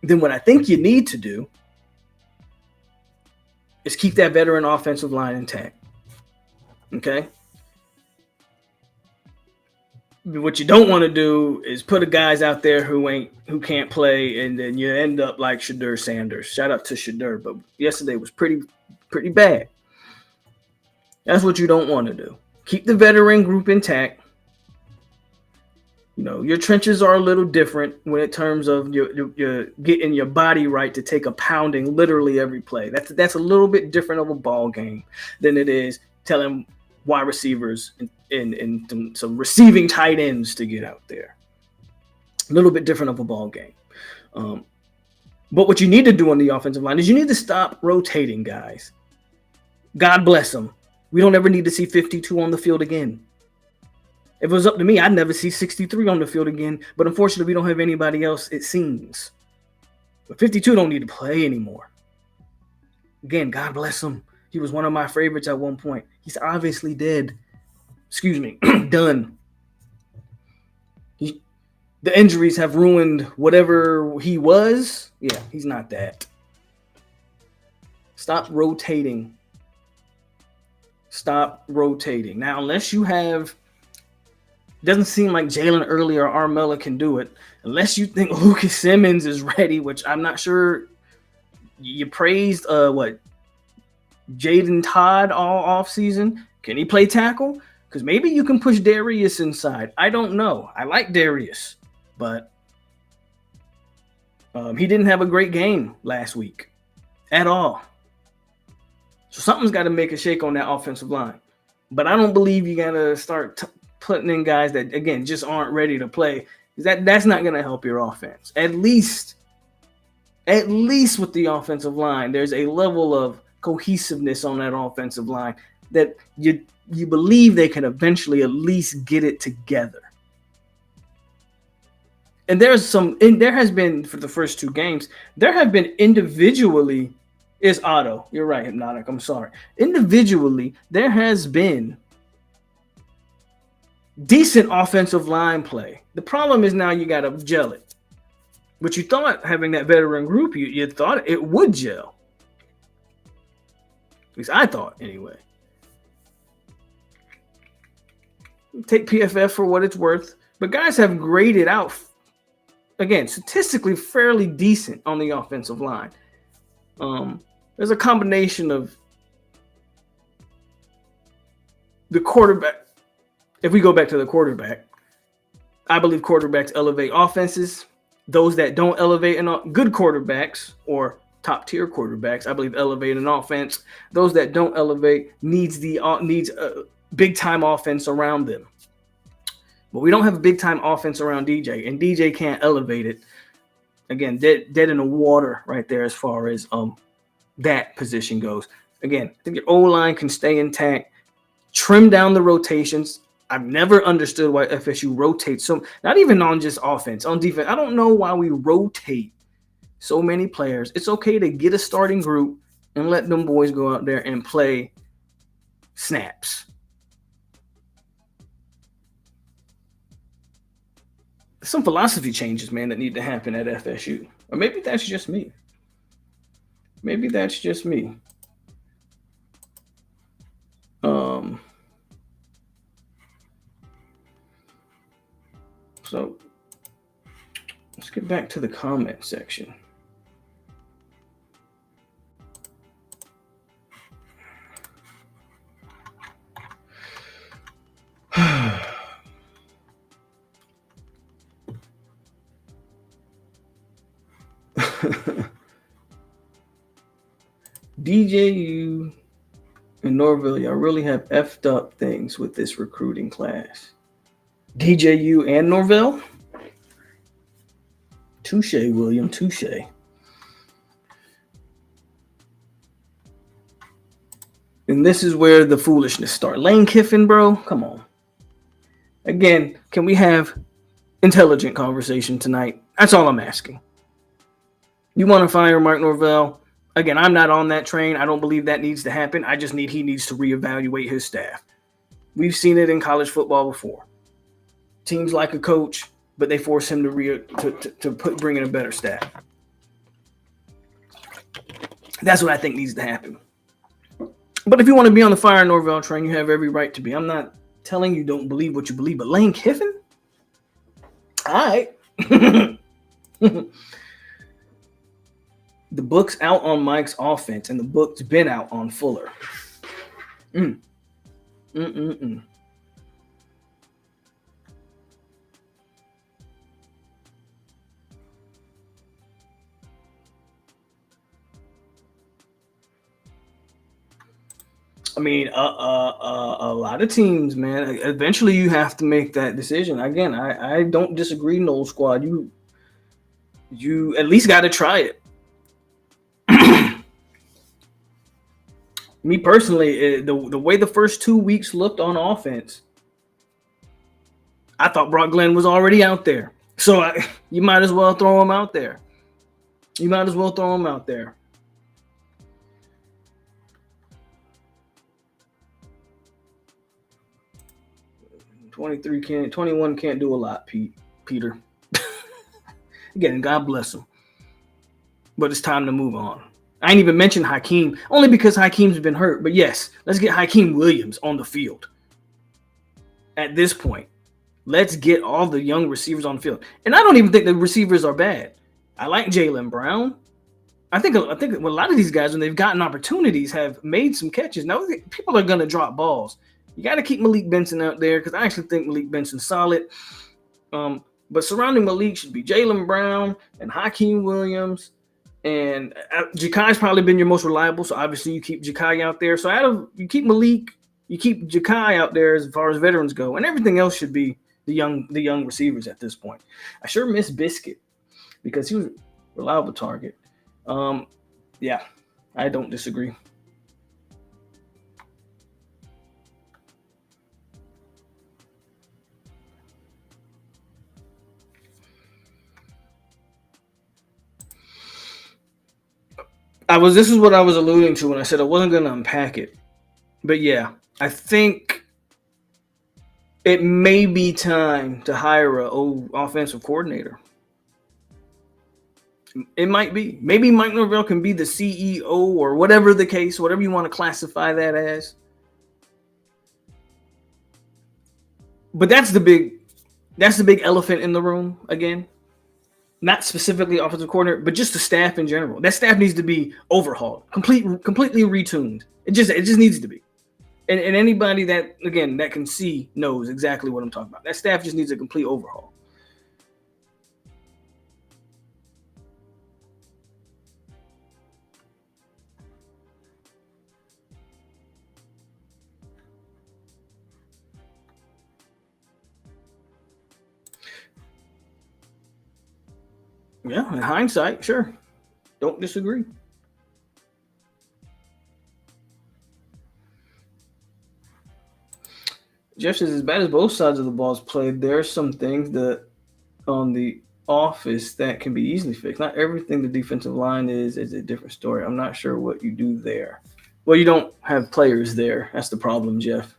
then what I think you need to do is keep that veteran offensive line intact. Okay? What you don't want to do is put guys out there who can't play, and then you end up like Shedeur Sanders. Shout out to Shedeur, but yesterday was pretty bad. That's what you don't want to do. Keep the veteran group intact. You know, your trenches are a little different when in terms of you're getting your body right to take a pounding literally every play. That's a little bit different of a ball game than it is telling wide receivers and some receiving tight ends to get out there. A little bit different of a ball game. But what you need to do on the offensive line is you need to stop rotating guys. God bless them. We don't ever need to see 52 on the field again. If it was up to me, I'd never see 63 on the field again. But unfortunately, we don't have anybody else, it seems. But 52 don't need to play anymore. Again, God bless him. He was one of my favorites at one point. He's obviously dead. Done. The injuries have ruined whatever he was. Yeah, he's not that. Stop rotating. Now, unless you have, doesn't seem like Jalen Early or Armella can do it. Unless you think Lucas Simmons is ready, which I'm not sure. You praised Jaden Todd all off season. Can he play tackle? Because maybe you can push Darius inside. I don't know. I like Darius, but he didn't have a great game last week at all. So something's got to make a shake on that offensive line. But I don't believe you got to start putting in guys that, again, just aren't ready to play. That's not going to help your offense. At least with the offensive line, there's a level of cohesiveness on that offensive line that you believe they can eventually at least get it together. And there has been, for the first two games, there have been individually, is Otto. You're right, Hypnotic. I'm sorry. Individually, there has been decent offensive line play. The problem is now you got to gel it. But you thought having that veteran group, you thought it would gel. At least I thought, anyway. Take PFF for what it's worth. But guys have graded out, again, statistically fairly decent on the offensive line. There's a combination of the quarterback. If we go back to the quarterback, I believe quarterbacks elevate offenses. Those that don't elevate good quarterbacks or top tier quarterbacks, I believe, elevate an offense. Those that don't elevate needs a big time offense around them. But we don't have a big time offense around DJ, and DJ can't elevate it. Again, dead in the water right there as far as that position goes. Again, I think your O-line can stay intact. Trim down the rotations. I've never understood why FSU rotates so, not even on just offense, on defense. I don't know why we rotate so many players. It's okay to get a starting group and let them boys go out there and play snaps. Some philosophy changes, man, that need to happen at FSU. Or maybe that's just me. So let's get back to the comment section. DJU and Norville, y'all really have effed up things with this recruiting class. DJU and Norville? Touche, William, touche. And this is where the foolishness starts. Lane Kiffin, bro, come on. Again, can we have intelligent conversation tonight? That's all I'm asking. You want to fire Mark Norvell? Again, I'm not on that train. I don't believe that needs to happen. I just he needs to reevaluate his staff. We've seen it in college football before. Teams like a coach, but they force him to bring in a better staff. That's what I think needs to happen. But if you want to be on the fire Norvell train, you have every right to be. I'm not telling you don't believe what you believe, but Lane Kiffin? All right. The book's out on Mike's offense, and the book's been out on Fuller. I mean, a lot of teams, man. Eventually, you have to make that decision. Again, I don't disagree, Noles squad. You at least got to try it. Me personally, the way the first 2 weeks looked on offense, I thought Brock Glenn was already out there. So you might as well throw him out there. 21 can't do a lot, Peter. Again, God bless him. But it's time to move on. I ain't even mentioned Hakeem, only because Hakeem's been hurt. But yes, let's get Hakeem Williams on the field. At this point, let's get all the young receivers on the field. And I don't even think the receivers are bad. I like Jaylen Brown. I think a lot of these guys, when they've gotten opportunities, have made some catches. Now people are gonna drop balls. You got to keep Malik Benson out there because I actually think Malik Benson's solid. But surrounding Malik should be Jaylen Brown and Hakeem Williams. And Jakai's probably been your most reliable, so obviously you keep Jakai out there. So you keep Malik, you keep Jakai out there as far as veterans go, and everything else should be the young receivers at this point. I sure miss Biscuit because he was a reliable target. Yeah, I don't disagree. This is what I was alluding to when I said I wasn't going to unpack it. But yeah, I think it may be time to hire an offensive coordinator. It might be. Maybe Mike Norvell can be the CEO or whatever the case, whatever you want to classify that as. But that's the big elephant in the room again. Not specifically offensive coordinator, but just the staff in general. That staff needs to be overhauled, completely retuned. It just needs to be. And anybody that can see knows exactly what I'm talking about. That staff just needs a complete overhaul. Yeah, in hindsight, sure. Don't disagree. Jeff says, as bad as both sides of the ball is played, there are some things that on the office that can be easily fixed. Not everything the defensive line is a different story. I'm not sure what you do there. Well, you don't have players there. That's the problem, Jeff.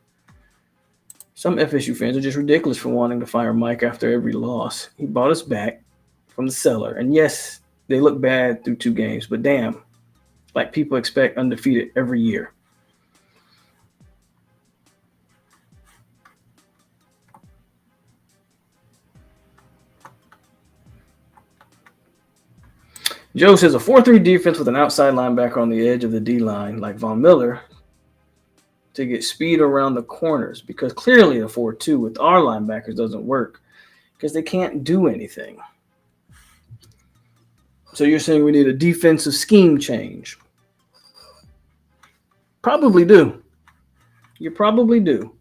Some FSU fans are just ridiculous for wanting to fire Mike after every loss. He brought us back from the cellar. And yes, they look bad through 2 games, but damn, like people expect undefeated every year. Joe says a 4-3 defense with an outside linebacker on the edge of the D-line like Von Miller to get speed around the corners, because clearly a 4-2 with our linebackers doesn't work because they can't do anything. So you're saying we need a defensive scheme change? Probably do. You probably do.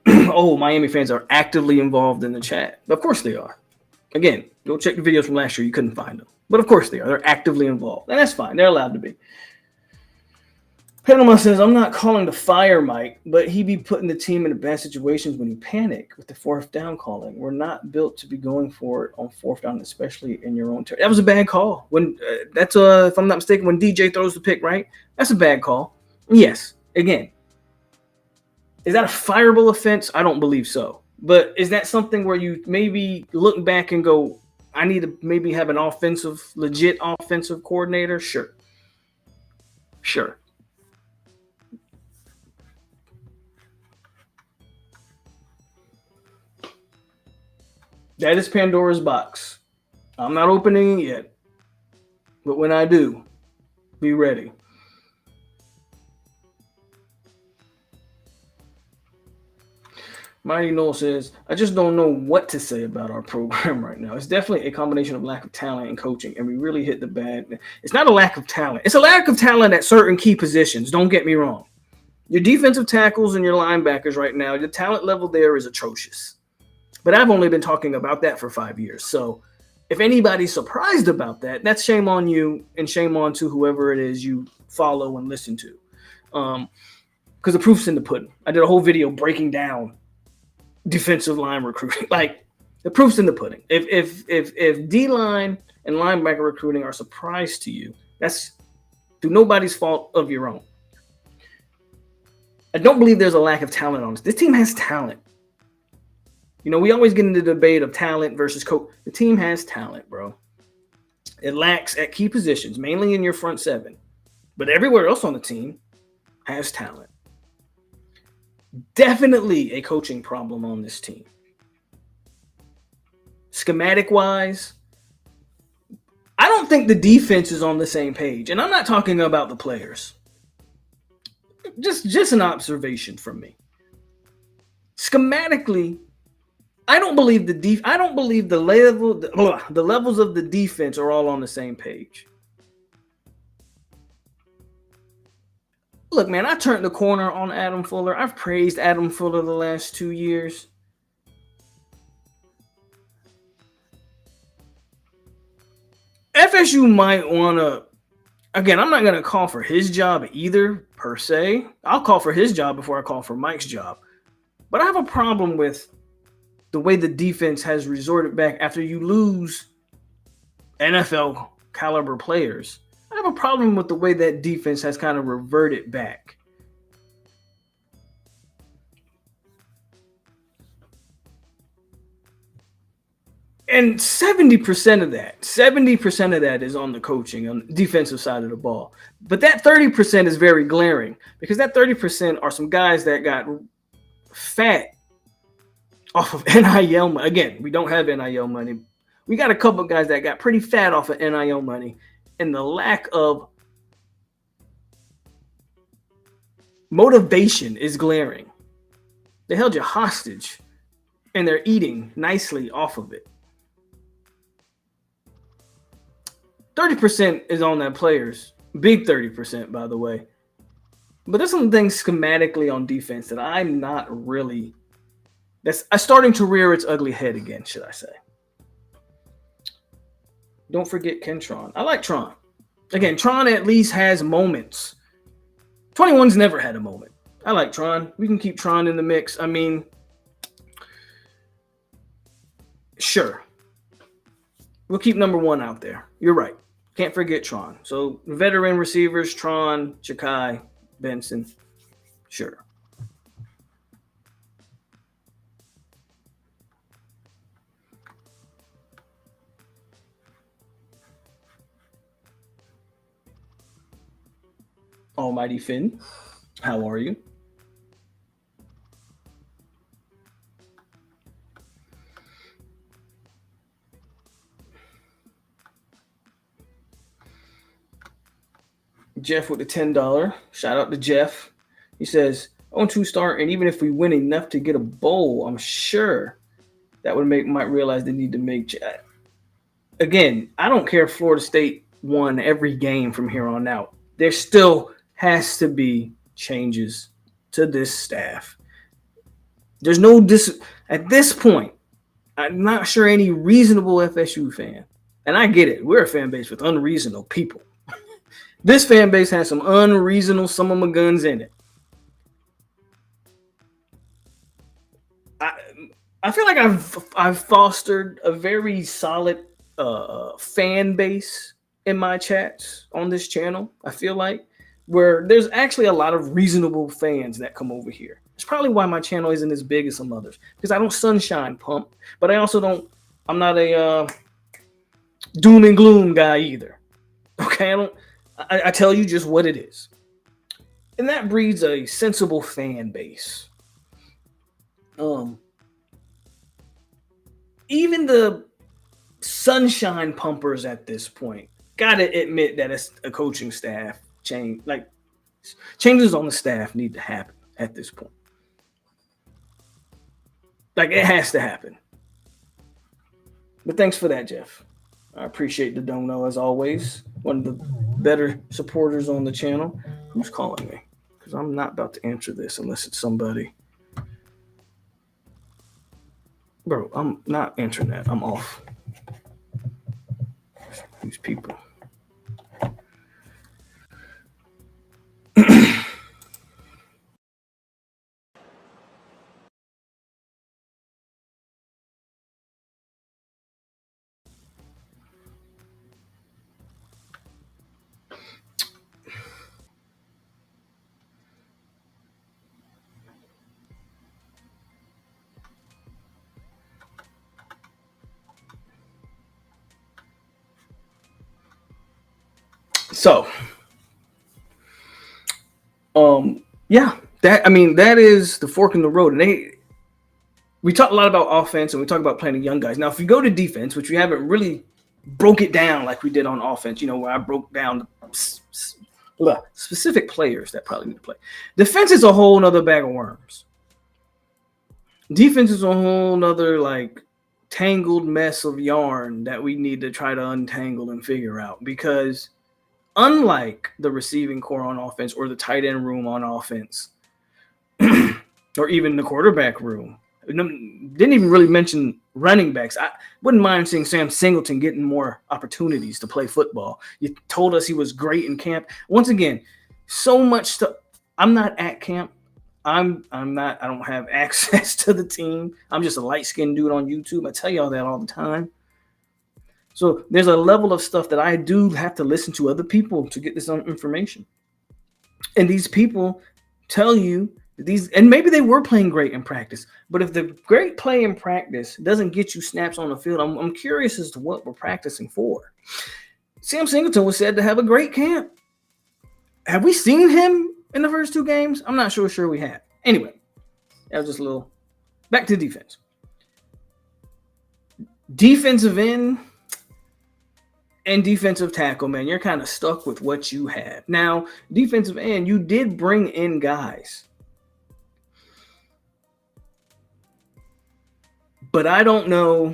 Oh, Miami fans are actively involved in the chat. Of course they are. Again, go check the videos from last year. You couldn't find them. But of course they are. They're actively involved. And that's fine. They're allowed to be. Panama says, I'm not calling to fire Mike, but he be putting the team into bad situations when he panic with the 4th down calling. We're not built to be going for it on 4th down, especially in your own territory. That was a bad call. When if I'm not mistaken, when DJ throws the pick, right? That's a bad call. Yes. Again, is that a fireable offense? I don't believe so. But is that something where you maybe look back and go, I need to maybe have an legit offensive coordinator? Sure. That is Pandora's box. I'm not opening it yet. But when I do, be ready. Mighty Noel says, I just don't know what to say about our program right now. It's definitely a combination of lack of talent and coaching, and we really hit the bad. It's not a lack of talent. It's a lack of talent at certain key positions. Don't get me wrong. Your defensive tackles and your linebackers right now, the talent level there is atrocious. But I've only been talking about that for 5 years. So if anybody's surprised about that, that's shame on you and shame on to whoever it is you follow and listen to. Because the proof's in the pudding. I did a whole video breaking down defensive line recruiting. Like, the proof's in the pudding. If D-line and linebacker recruiting are a surprise to you, that's through nobody's fault of your own. I don't believe there's a lack of talent on this. This team has talent. You know, we always get into the debate of talent versus coach. The team has talent, bro. It lacks at key positions, mainly in your front 7. But everywhere else on the team has talent. Definitely a coaching problem on this team. Schematic wise, I don't think the defense is on the same page. And I'm not talking about the players. Just an observation from me. Schematically, I don't believe I don't believe the levels of the defense are all on the same page. Look, man, I turned the corner on Adam Fuller. I've praised Adam Fuller the last 2 years. FSU might want to, again, I'm not going to call for his job either, per se. I'll call for his job before I call for Mike's job. But I have a problem with the way the defense has resorted back after you lose NFL caliber players. I have a problem with the way that defense has kind of reverted back. And 70% of that is on the coaching, on the defensive side of the ball. But that 30% is very glaring because that 30% are some guys that got fat off of NIL money. Again, we don't have NIL money. We got a couple of guys that got pretty fat off of NIL money. And the lack of motivation is glaring. They held you hostage and they're eating nicely off of it. 30% is on that players. Big 30%, by the way. But there's some things schematically on defense that I'm not really... That's starting to rear its ugly head again, should I say. Don't forget Kentron. I like Tron. Again, Tron at least has moments. 21's never had a moment. I like Tron. We can keep Tron in the mix. I mean, sure. We'll keep number 1 out there. You're right. Can't forget Tron. So veteran receivers, Tron, Chakai, Benson. Sure. Almighty Finn, how are you? Jeff with the $10. Shout out to Jeff. He says, on 2-star, and even if we win enough to get a bowl, I'm sure that would might realize they need to make. Again, I don't care if Florida State won every game from here on out. There still has to be changes to this staff. There's no at this point. I'm not sure any reasonable FSU fan, and I get it. We're a fan base with unreasonable people. This fan base has some unreasonable some of my guns in it. I feel like I've fostered a very solid fan base in my chats on this channel. I feel like where there's actually a lot of reasonable fans that come over here. It's probably why my channel isn't as big as some others because I don't sunshine pump, but I also don't. I'm not a doom and gloom guy either. Okay, I tell you just what it is, and that breeds a sensible fan base. Even the sunshine pumpers at this point gotta admit that it's a coaching staff change. Like changes on the staff need to happen at this point. Like it has to happen. But thanks for that, Jeff. I appreciate the dono as always. One of the better supporters on the channel. Who's calling me? Because I'm not about to answer this unless it's somebody. Bro, I'm not answering that. I'm off. These people. So, yeah, that is the fork in the road. And we talk a lot about offense and we talk about playing the young guys. Now, if you go to defense, which we haven't really broke it down like we did on offense, where I broke down the specific players that probably need to play. Defense is a whole nother bag of worms. Defense is a whole nother tangled mess of yarn that we need to try to untangle and figure out, because unlike the receiving core on offense or the tight end room on offense or even the quarterback room, didn't even really mention running backs. I wouldn't mind seeing Sam Singleton getting more opportunities to play football. You told us he was great in camp. Once again, so much stuff. I'm not at camp. I'm not. I don't have access to the team. I'm just a light-skinned dude on YouTube. I tell y'all that all the time. So there's a level of stuff that I do have to listen to other people to get this information. And these people tell you and maybe they were playing great in practice, but if the great play in practice doesn't get you snaps on the field, I'm curious as to what we're practicing for. Sam Singleton was said to have a great camp. Have we seen him in the first 2 games? I'm not sure we have. Anyway, that was just a little. Back to defense. Defensive end and defensive tackle, man, you're kind of stuck with what you have. Now, defensive end, you did bring in guys. But I don't know.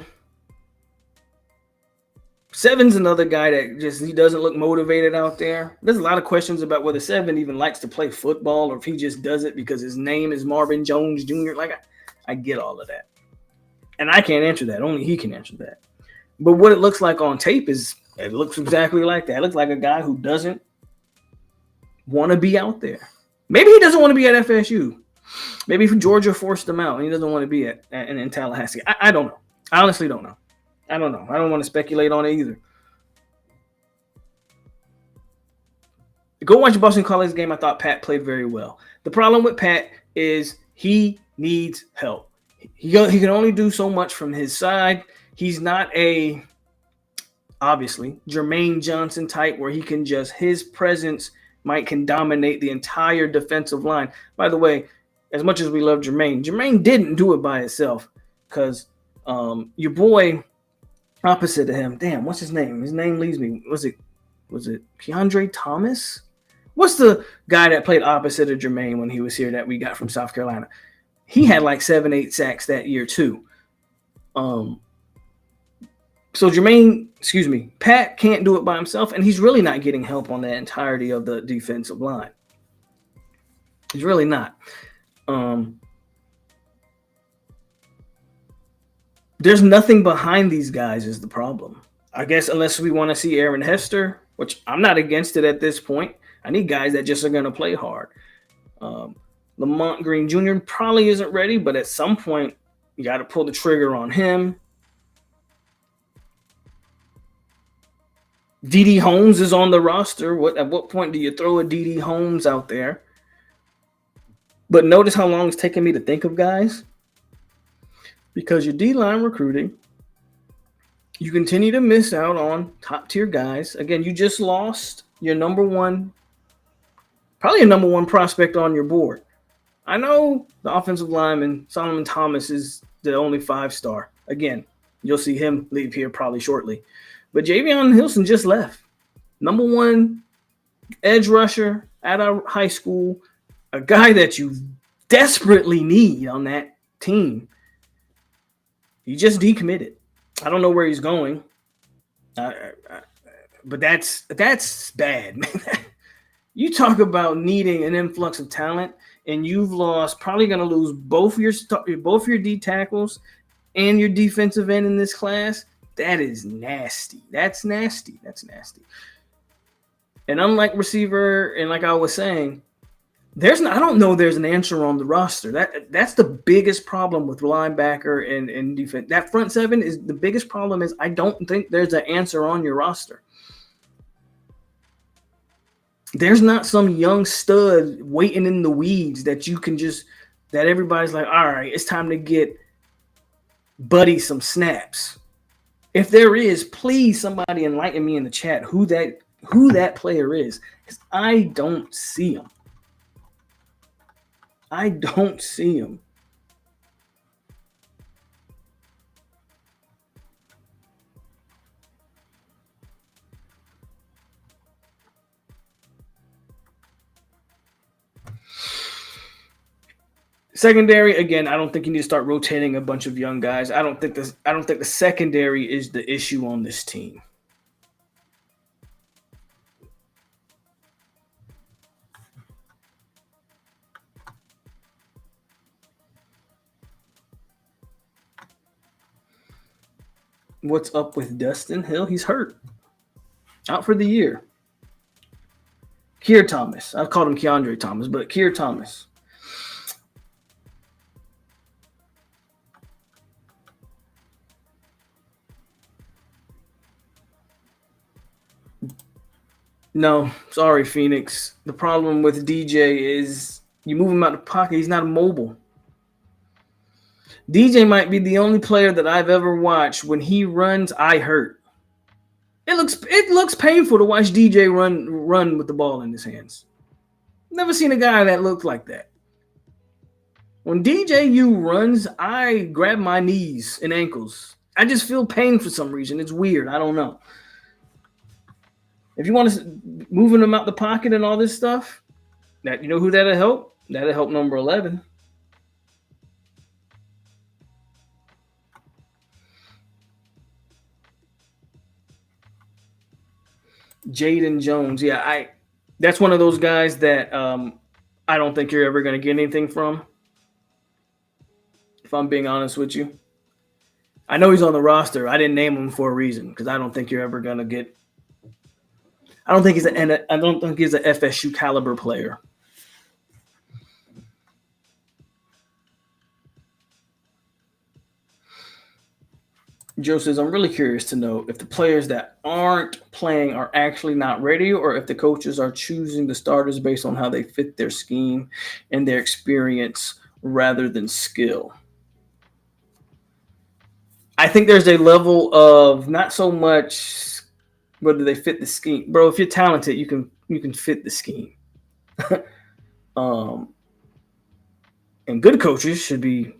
Seven's another guy that he doesn't look motivated out there. There's a lot of questions about whether Seven even likes to play football or if he just does it because his name is Marvin Jones Jr. I get all of that. And I can't answer that. Only he can answer that. But what it looks like on tape it looks exactly like that. It looks like a guy who doesn't want to be out there. Maybe he doesn't want to be at FSU. Maybe if Georgia forced him out and he doesn't want to be in Tallahassee. I don't know. I honestly don't know. I don't know. I don't want to speculate on it either. Go watch Boston College game. I thought Pat played very well. The problem with Pat is he needs help. He can only do so much from his side. He's not obviously, Jermaine Johnson type where he can his presence can dominate the entire defensive line. By the way, as much as we love Jermaine didn't do it by himself because your boy opposite of him, damn, what's his name? His name leaves me. Was it Keandre Thomas? What's the guy that played opposite of Jermaine when he was here that we got from South Carolina? He had 7-8 sacks that year too. So Pat can't do it by himself, and he's really not getting help on the entirety of the defensive line. He's really not. There's nothing behind these guys is the problem. I guess unless we want to see Aaron Hester, which I'm not against it at this point. I need guys that just are going to play hard. Lamont Green Jr. probably isn't ready, but at some point you got to pull the trigger on him. D.D. Holmes is on the roster. At what point do you throw a D.D. Holmes out there? But notice how long it's taking me to think of guys. Because your D-line recruiting, you continue to miss out on top-tier guys. Again, you just lost your probably a number one prospect on your board. I know the offensive lineman, Solomon Thomas, is the only 5-star. Again, you'll see him leave here probably shortly. But Javion Hilson just left. Number 1 edge rusher out of high school, a guy that you desperately need on that team. He just decommitted. I don't know where he's going. But that's bad, man. You talk about needing an influx of talent, and you've probably going to lose both your D tackles and your defensive end in this class. That is nasty. That's nasty. And unlike receiver, and like I was saying, I don't know there's an answer on the roster. That's the biggest problem with linebacker and defense. That front seven is the biggest problem. Is I don't think there's an answer on your roster. There's not some young stud waiting in the weeds that you can that everybody's like, all right, it's time to get Buddy some snaps. If there is, please somebody enlighten me in the chat who that player is, because I don't see him. I don't see him. Secondary, again, I don't think you need to start rotating a bunch of young guys. I don't think the secondary is the issue on this team. What's up with Dustin Hill? He's hurt. Out for the year. Keir Thomas. I called him Keandre Thomas, but Keir Thomas. No, sorry, Phoenix. The problem with DJ is you move him out of the pocket, he's not mobile. DJ might be the only player that I've ever watched when he runs, I hurt. It looks painful to watch DJ run with the ball in his hands. Never seen a guy that looked like that. When DJU runs, I grab my knees and ankles. I just feel pain for some reason. It's weird. I don't know. If you want to moving them out the pocket and all this stuff, that you know who that'll help? That'll help number 11. Jaden Jones. Yeah, that's one of those guys that I don't think you're ever going to get anything from. If I'm being honest with you. I know he's on the roster. I didn't name him for a reason because I don't think you're ever going to get. I don't think he's an FSU caliber player. Joe says, I'm really curious to know if the players that aren't playing are actually not ready or if the coaches are choosing the starters based on how they fit their scheme and their experience rather than skill. I think there's a level of not so much whether they fit the scheme. Bro, if you're talented, you can fit the scheme. And good coaches should be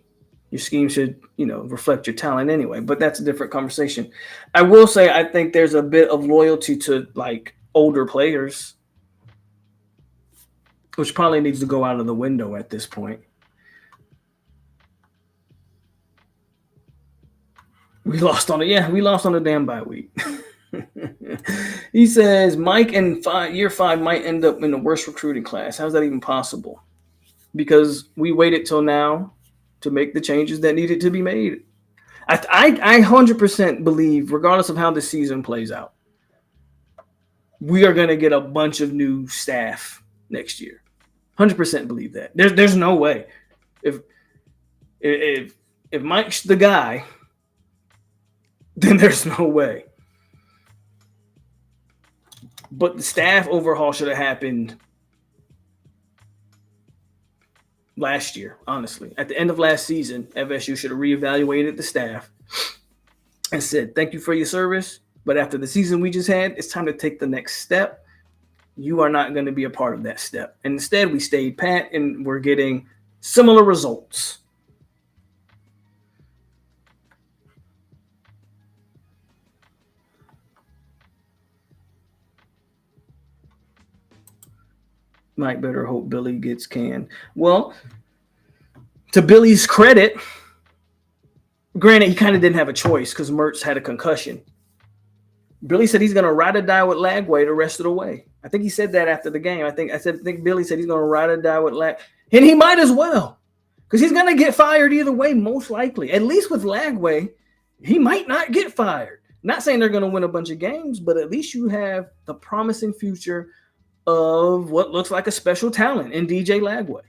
your scheme should, reflect your talent anyway. But that's a different conversation. I will say I think there's a bit of loyalty to like older players, which probably needs to go out of the window at this point. We lost on it. Yeah, we lost on the damn bye week. He says Mike in year 5 might end up in the worst recruiting class. How's that even possible? Because we waited till now to make the changes that needed to be made. I 100% believe, regardless of how the season plays out, we are going to get a bunch of new staff next year. 100% believe that. There's no way. If Mike's the guy, then there's no way. But the staff overhaul should have happened last year, honestly. At the end of last season, FSU should have reevaluated the staff and said, thank you for your service, but after the season we just had, it's time to take the next step. You are not going to be a part of that step. And instead, we stayed pat, and we're getting similar results. Mike better hope Billy gets canned. Well, to Billy's credit, granted, he kind of didn't have a choice because Mertz had a concussion. Billy said he's going to ride or die with Lagway the rest of the way. I think he said that after the game. I think Billy said he's going to ride or die with Lag. And he might as well because he's going to get fired either way, most likely. At least with Lagway, he might not get fired. Not saying they're going to win a bunch of games, but at least you have the promising future of what looks like a special talent in DJ Lagway.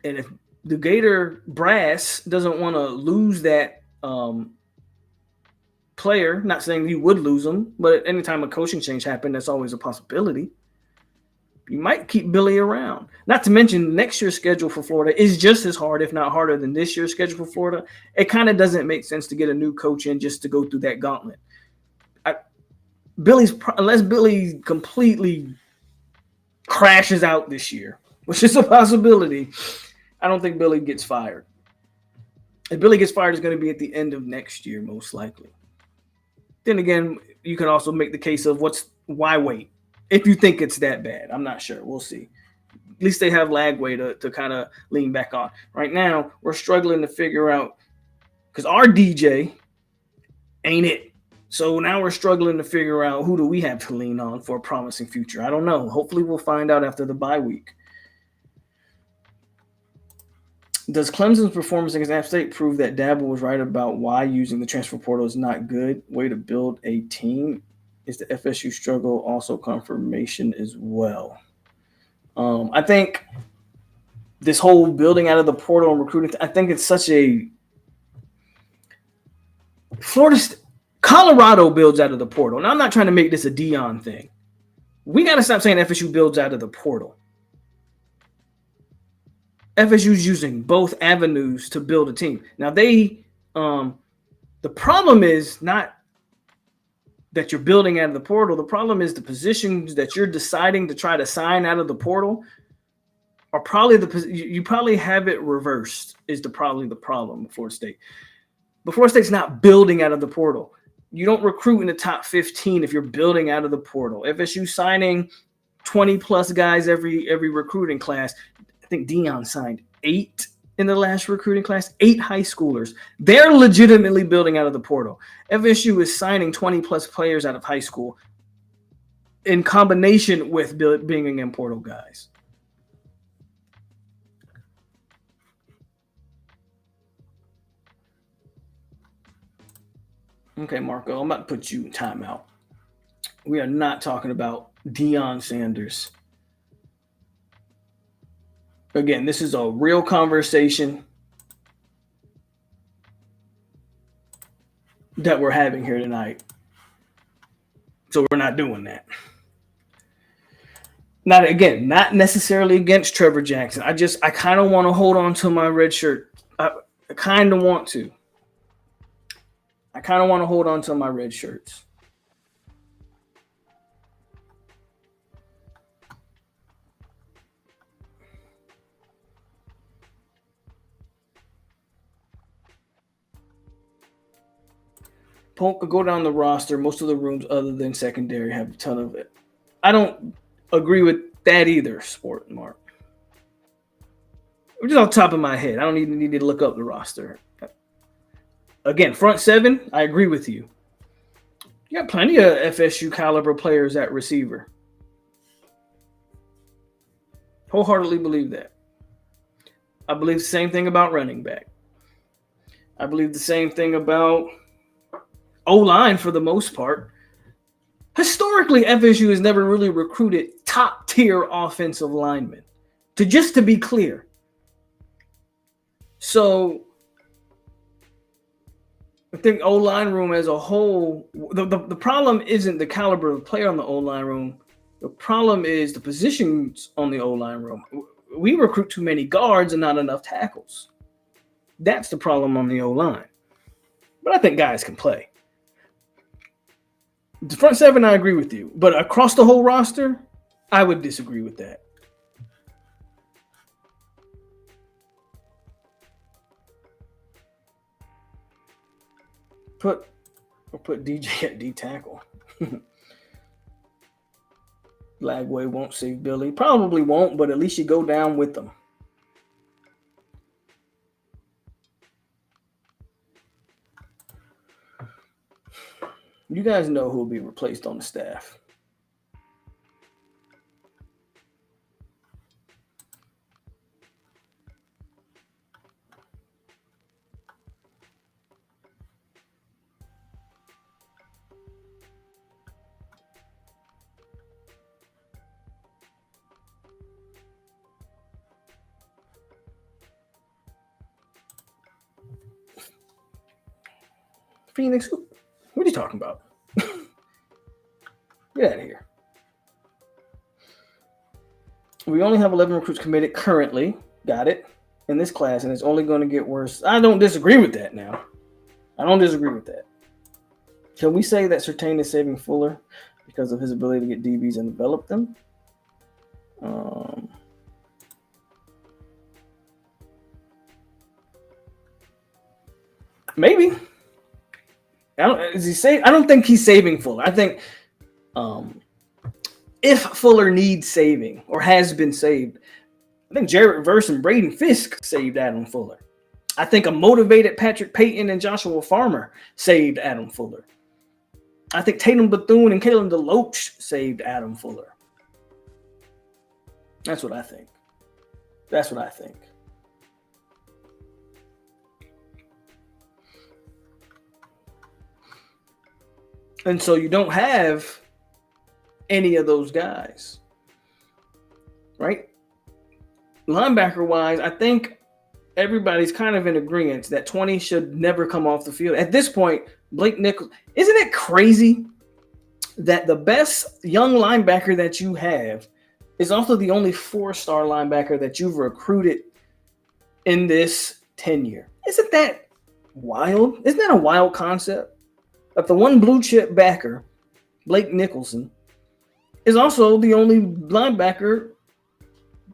And if the Gator brass doesn't want to lose that player, not saying you would lose them, but anytime a coaching change happened, that's always a possibility. You might keep Billy around. Not to mention next year's schedule for Florida is just as hard, if not harder, than this year's schedule for Florida. It kind of doesn't make sense to get a new coach in just to go through that gauntlet. Unless Billy completely crashes out this year, which is a possibility, I don't think Billy gets fired. If Billy gets fired, it's going to be at the end of next year, most likely. Then again, you can also make the case of why wait? If you think it's that bad, I'm not sure. We'll see. At least they have Lagway to kind of lean back on. Right now, we're struggling to figure out, because our DJ ain't it. So now we're struggling to figure out who do we have to lean on for a promising future. I don't know. Hopefully we'll find out after the bye week. Does Clemson's performance against App State prove that Dabble was right about why using the transfer portal is not good way to build a team? Is the FSU struggle also confirmation as well? I think this whole building out of the portal and recruiting, I think it's such a Colorado builds out of the portal. Now, I'm not trying to make this a Dion thing. We got to stop saying FSU builds out of the portal. FSU's using both avenues to build a team. Now, the problem is not that you're building out of the portal. The problem is the positions that you're deciding to try to sign out of the portal are probably you probably have it reversed is probably the problem with Florida State. But Florida State's not building out of the portal. You don't recruit in the top 15 if you're building out of the portal. FSU signing 20 plus guys every recruiting class. I think Dion signed 8 in the last recruiting class, 8 high schoolers. They're legitimately building out of the portal. FSU is signing 20 plus players out of high school in combination with bringing in portal guys. Okay, Marco, I'm about to put you in timeout. We are not talking about Deion Sanders. Again, this is a real conversation that we're having here tonight. So we're not doing that. Not necessarily against Trevor Jackson. I kind of want to hold on to my red shirt. I kind of want to. I kind of want to hold on to my red shirts. POLK could go down the roster. Most of the rooms other than secondary have a ton of it. I don't agree with that either, Sport Mark. Just off the top of my head. I don't even need to look up the roster. Again, front 7, I agree with you. You got plenty of FSU caliber players at receiver. Wholeheartedly believe that. I believe the same thing about running back. I believe the same thing about O-line for the most part. Historically, FSU has never really recruited top-tier offensive linemen. To be clear. So I think O-line room as a whole, the problem isn't the caliber of the player on the O-line room. The problem is the positions on the O-line room. We recruit too many guards and not enough tackles. That's the problem on the O-line. But I think guys can play. The front 7, I agree with you. But across the whole roster, I would disagree with that. Put DJ at D tackle. Lagway won't save Billy. Probably won't, but at least you go down with them. You guys know who will be replaced on the staff. Phoenix, what are you talking about? Get out of here. We only have 11 recruits committed currently. Got it. In this class, and it's only going to get worse. I don't disagree with that now. I don't disagree with that. Can we say that Surtain is saving Fuller because of his ability to get DBs and develop them? Um, maybe. Is he save? I don't think he's saving Fuller. I think um, if Fuller needs saving or has been saved, I think Jarrett Verse and Braden Fisk saved Adam Fuller. I think a motivated Patrick Payton and Joshua Farmer saved Adam Fuller. I think Tatum Bethune and Kalen DeLoach saved Adam Fuller. That's what I think. That's what I think. And so you don't have any of those guys, right? Linebacker wise, I think everybody's kind of in agreement that 20 should never come off the field. At this point, Blake Nichols, isn't it crazy that the best young linebacker that you have is also the only 4-star linebacker that you've recruited in this tenure? Isn't that wild? Isn't that a wild concept? That the one blue chip backer, Blake Nicholson, is also the only linebacker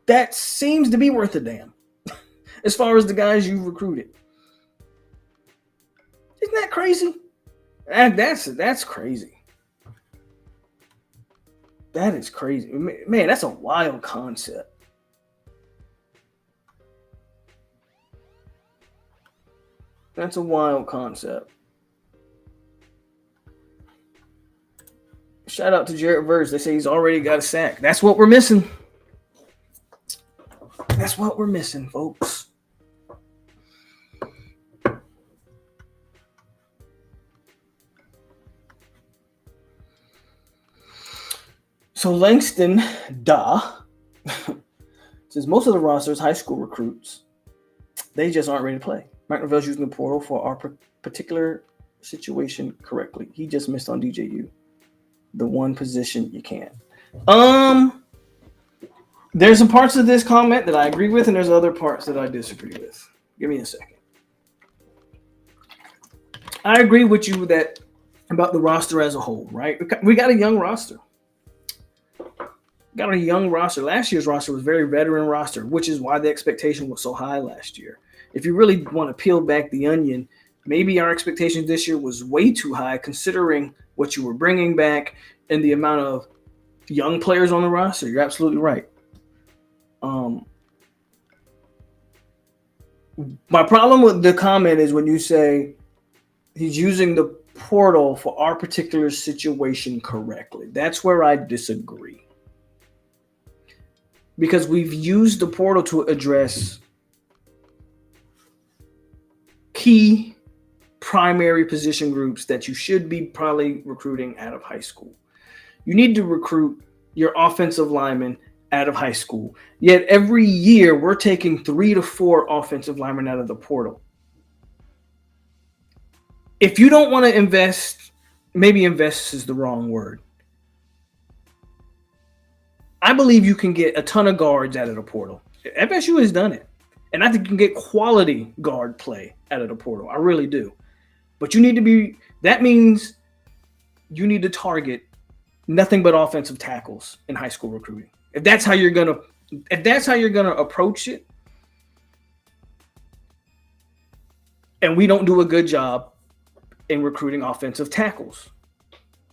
that seems to be worth a damn as far as the guys you've recruited. Isn't that crazy? That's crazy. That is crazy. Man, that's a wild concept. That's a wild concept. Shout out to Jarrett Verse. They say he's already got a sack. That's what we're missing. That's what we're missing, folks. So Langston says most of the roster is high school recruits. They just aren't ready to play. Mike Norvell's using the portal for our particular situation correctly. He just missed on DJU. The one position you can't. There's some parts of this comment that I agree with, and there's other parts that I disagree with. Give me a second. I agree with you that about the roster as a whole, right? We got a young roster. Last year's roster was a very veteran roster, which is why the expectation was so high last year. If you really want to peel back the onion, maybe our expectation this year was way too high considering what you were bringing back and the amount of young players on the roster. You're absolutely right. My problem with the comment is when you say he's using the portal for our particular situation correctly. That's where I disagree. Because we've used the portal to address key primary position groups that you should be probably recruiting out of high school. You need to recruit your offensive linemen out of high school. Yet every year we're taking 3 to 4 offensive linemen out of the portal. If you don't want to invest, maybe invest is the wrong word. I believe you can get a ton of guards out of the portal. FSU has done it. And I think you can get quality guard play out of the portal. I really do. But that means you need to target nothing but offensive tackles in high school recruiting. If that's how you're gonna approach it, and we don't do a good job in recruiting offensive tackles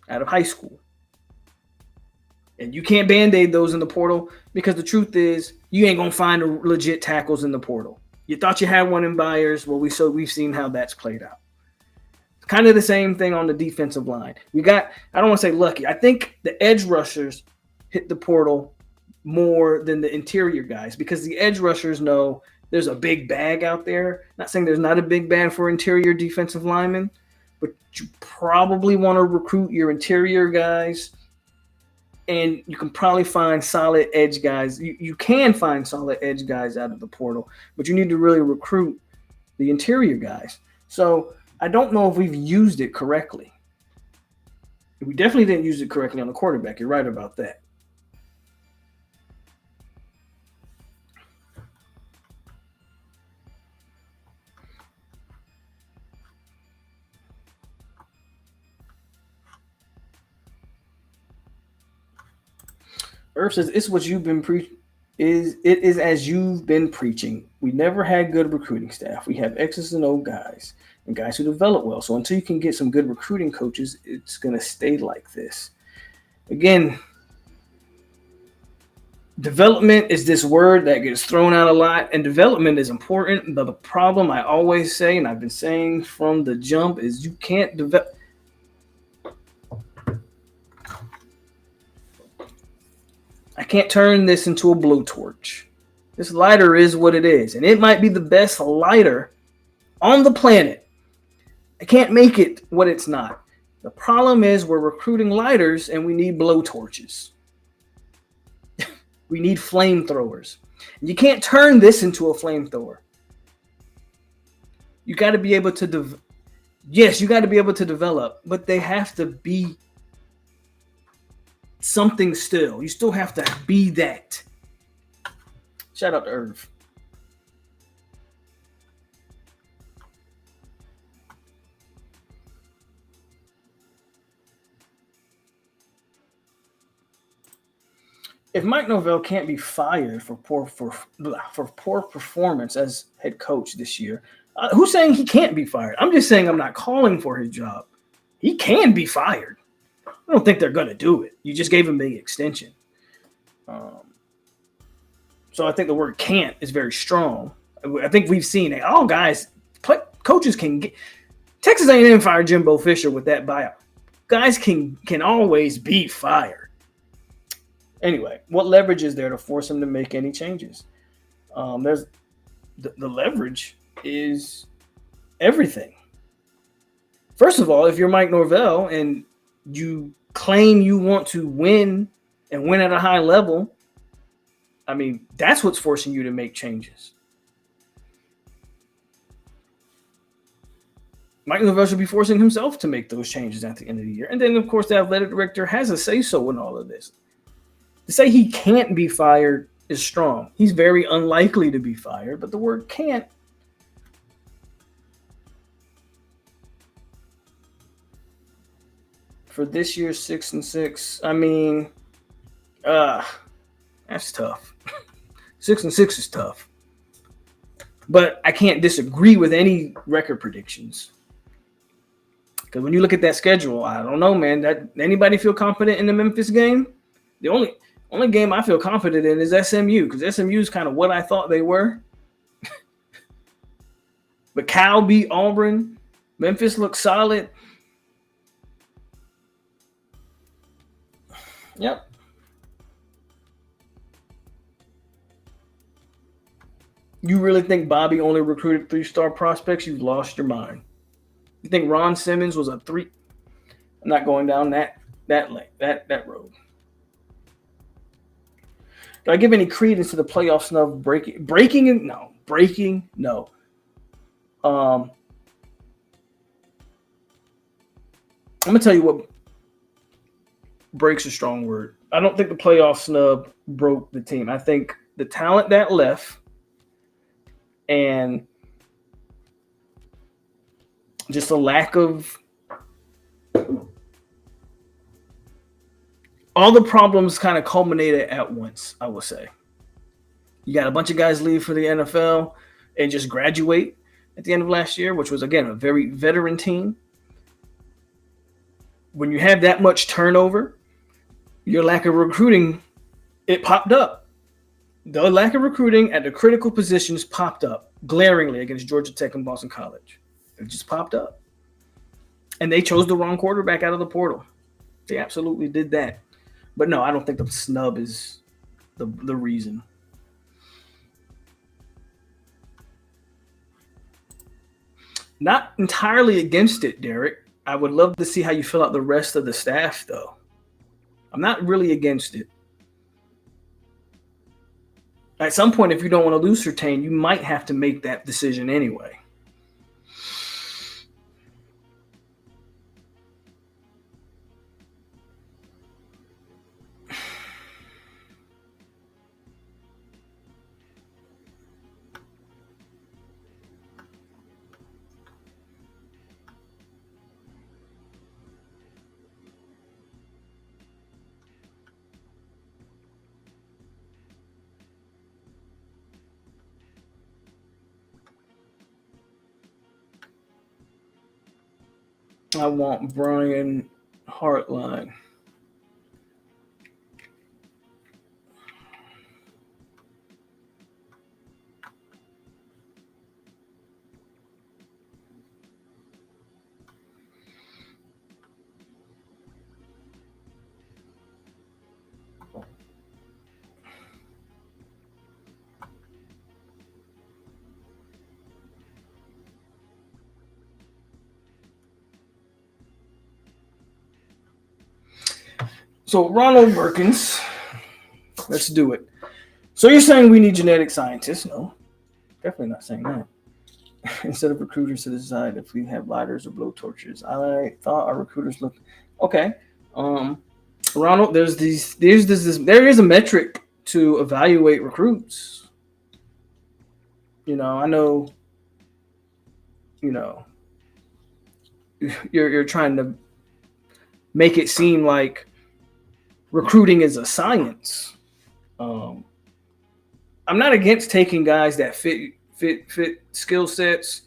out of high school. And you can't band-aid those in the portal because the truth is you ain't going to find legit tackles in the portal. You thought you had one in Byers. Well, we've seen how that's played out. Kind of the same thing on the defensive line. I don't want to say lucky. I think the edge rushers hit the portal more than the interior guys because the edge rushers know there's a big bag out there. Not saying there's not a big bag for interior defensive linemen, but you probably want to recruit your interior guys. And you can probably find solid edge guys. You can find solid edge guys out of the portal, but you need to really recruit the interior guys. So I don't know if we've used it correctly. We definitely didn't use it correctly on the quarterback. You're right about that. Earth says it's what you've been preaching. It is as you've been preaching. We never had good recruiting staff. We have X's and O guys and guys who develop well. So until you can get some good recruiting coaches, it's gonna stay like this. Again, development is this word that gets thrown out a lot, and development is important. But the problem I always say, and I've been saying from the jump, is you can't develop. I can't turn this into a blowtorch. This lighter is what it is, and it might be the best lighter on the planet. I can't make it what it's not. The problem is we're recruiting lighters and we need blowtorches. We need flamethrowers. You can't turn this into a flamethrower. You got to be able to yes, you got to be able to develop, but they have to be something still. You still have to be that. Shout out to Irv. If Mike Norvell can't be fired for poor performance as head coach this year, who's saying he can't be fired? I'm just saying I'm not calling for his job. He can be fired. I don't think they're going to do it. You just gave him the extension. So I think the word can't is very strong. I think we've seen it. Oh, guys, coaches can get – Texas A&M fired Jimbo Fisher with that buyout. Guys can always be fired. Anyway, what leverage is there to force him to make any changes? There's the leverage is everything. First of all, if you're Mike Norvell and you claim you want to win and win at a high level, I mean, that's what's forcing you to make changes. Mike Norvell should be forcing himself to make those changes at the end of the year. And then, of course, the athletic director has a say-so in all of this. To say he can't be fired is strong. He's very unlikely to be fired, but the word can't. For this year's 6-6, I mean, that's tough. 6-6 is tough. But I can't disagree with any record predictions. Because when you look at that schedule, I don't know, man. That anybody feel confident in the Memphis game? The only game I feel confident in is SMU, because SMU is kind of what I thought they were. But Cal beat Auburn. Memphis looks solid. Yep. You really think Bobby only recruited 3-star prospects? You've lost your mind. You think Ron Simmons was a 3? I'm not going down that road. Do I give any credence to the playoff snub breaking? Breaking? No. I'm gonna tell you what. Breaks a strong word. I don't think the playoff snub broke the team. I think the talent that left and just a lack of all the problems kind of culminated at once, I would say. You got a bunch of guys leave for the NFL and just graduate at the end of last year, which was, again, a very veteran team. When you have that much turnover, your lack of recruiting, it popped up. The lack of recruiting at the critical positions popped up glaringly against Georgia Tech and Boston College. It just popped up. And they chose the wrong quarterback out of the portal. They absolutely did that. But no, I don't think the snub is the reason. Not entirely against it, Derek. I would love to see how you fill out the rest of the staff, though. I'm not really against it. At some point, if you don't want to lose Surtain, you might have to make that decision anyway. I want Brian Hartline. So Ronald Perkins, let's do it. So you're saying we need genetic scientists? No, definitely not saying that. Instead of recruiters to decide if we have lighters or blowtorches. I thought our recruiters looked okay. Ronald, there is a metric to evaluate recruits. I know, you know, you're trying to make it seem like recruiting is a science. Um, I'm not against taking guys that fit skill sets.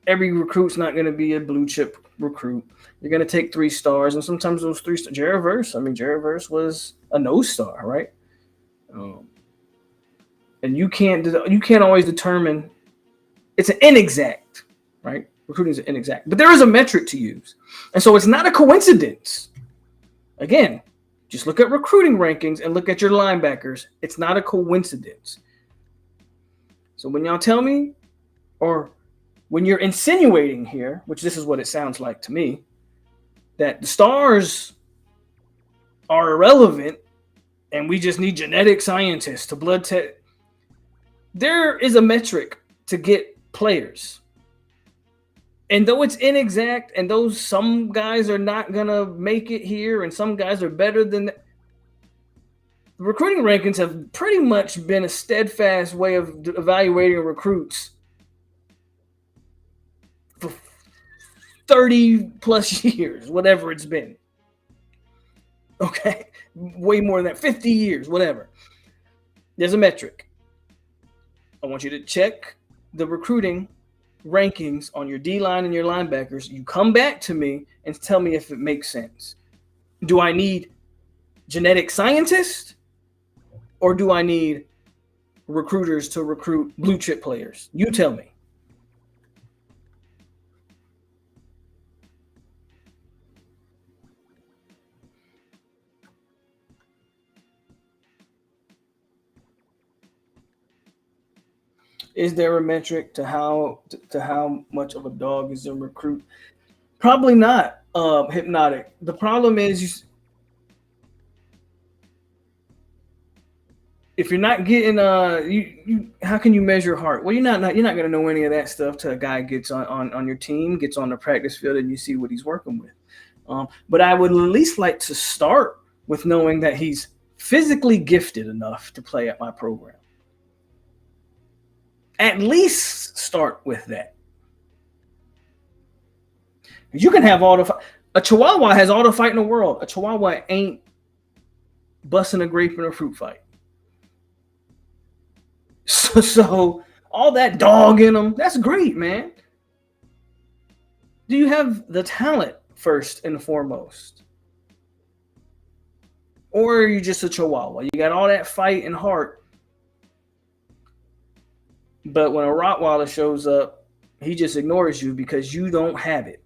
Every recruit's not going to be a blue chip recruit. You're going to take 3 stars, and sometimes those 3 stars. Jared Verse was a no star, right? And you can't always determine. It's an inexact, right? Recruiting is inexact, but there is a metric to use, and so it's not a coincidence. Again, just look at recruiting rankings and look at your linebackers. It's not a coincidence. So when y'all tell me, or when you're insinuating here, which this is what it sounds like to me, that the stars are irrelevant and we just need genetic scientists to blood test, there is a metric to get players. And though it's inexact, and though some guys are not going to make it here and some guys are better than that, the recruiting rankings have pretty much been a steadfast way of evaluating recruits for 30 plus years, whatever it's been. Okay? Way more than that, 50 years, whatever. There's a metric. I want you to check the recruiting rankings on your D-line and your linebackers. You come back to me and tell me if it makes sense. Do I need genetic scientists, or do I need recruiters to recruit blue chip players? You tell me. Is there a metric to how much of a dog is a recruit? Probably not. Hypnotic. The problem is, if you're not getting how can you measure heart? Well, you're not going to know any of that stuff till a guy gets on your team, gets on the practice field, and you see what he's working with. But I would at least like to start with knowing that he's physically gifted enough to play at my program. At least start with that. You can have a Chihuahua has all the fight in the world. A Chihuahua ain't busting a grape in a fruit fight. So all that dog in them, that's great, man. Do you have the talent first and foremost? Or are you just a Chihuahua? You got all that fight and heart, but when a Rottweiler shows up, he just ignores you because you don't have it.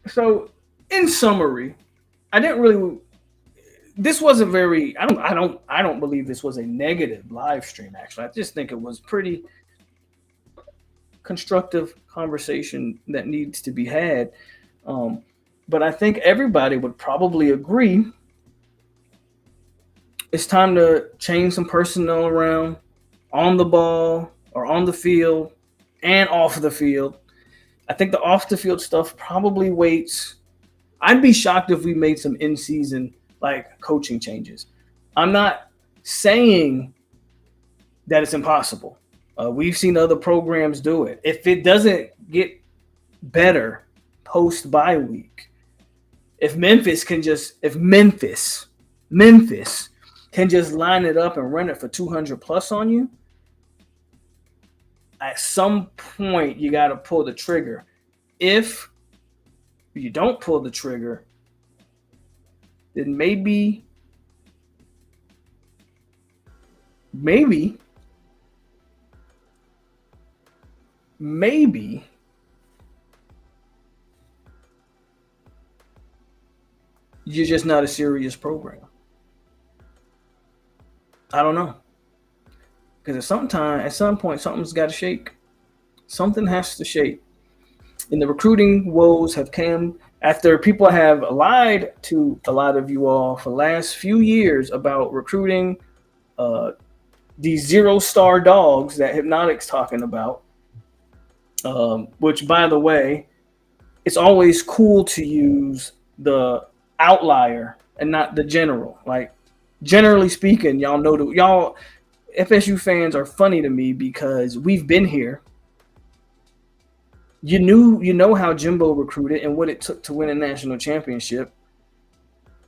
So, in summary, this wasn't very. I don't believe this was a negative live stream. Actually, I just think it was pretty constructive conversation that needs to be had. But I think everybody would probably agree it's time to change some personnel around on the ball or on the field and off the field. I think the off the field stuff probably waits. I'd be shocked if we made some in-season coaching changes. I'm not saying that it's impossible. We've seen other programs do it. If it doesn't get better post bye week, if Memphis can just line it up and run it for 200 plus on you, at some point you got to pull the trigger. If you don't pull the trigger, then maybe you're just not a serious program. I don't know. Because at some point, something's got to shake. Something has to shake. And the recruiting woes have come after people have lied to a lot of you all for the last few years about recruiting these 0-star dogs that Hypnotic's talking about. Which, by the way, it's always cool to use the outlier and not the general. Like, generally speaking, y'all know that y'all FSU fans are funny to me because we've been here. You know how Jimbo recruited and what it took to win a national championship.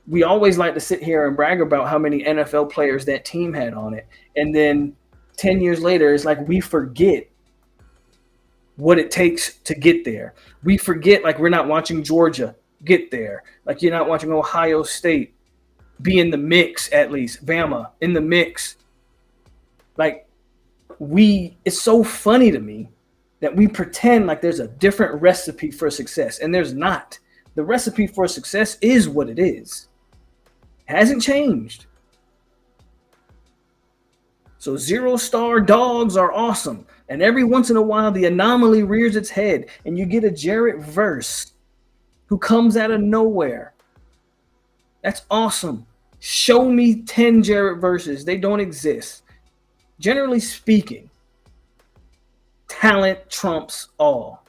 We always like to sit here and brag about how many NFL players that team had on it. And then 10 years later, it's like we forget what it takes to get there. We forget, like, we're not watching Georgia get there. Like, you're not watching Ohio State be in the mix, at least. Bama in the mix. Like, it's so funny to me that we pretend like there's a different recipe for success, and there's not. The recipe for success is what it is. It hasn't changed. So 0-star dogs are awesome. And every once in a while, the anomaly rears its head, and you get a Jarrett Verse who comes out of nowhere. That's awesome. Show me 10 Jarrett Verses. They don't exist. Generally speaking, talent trumps all.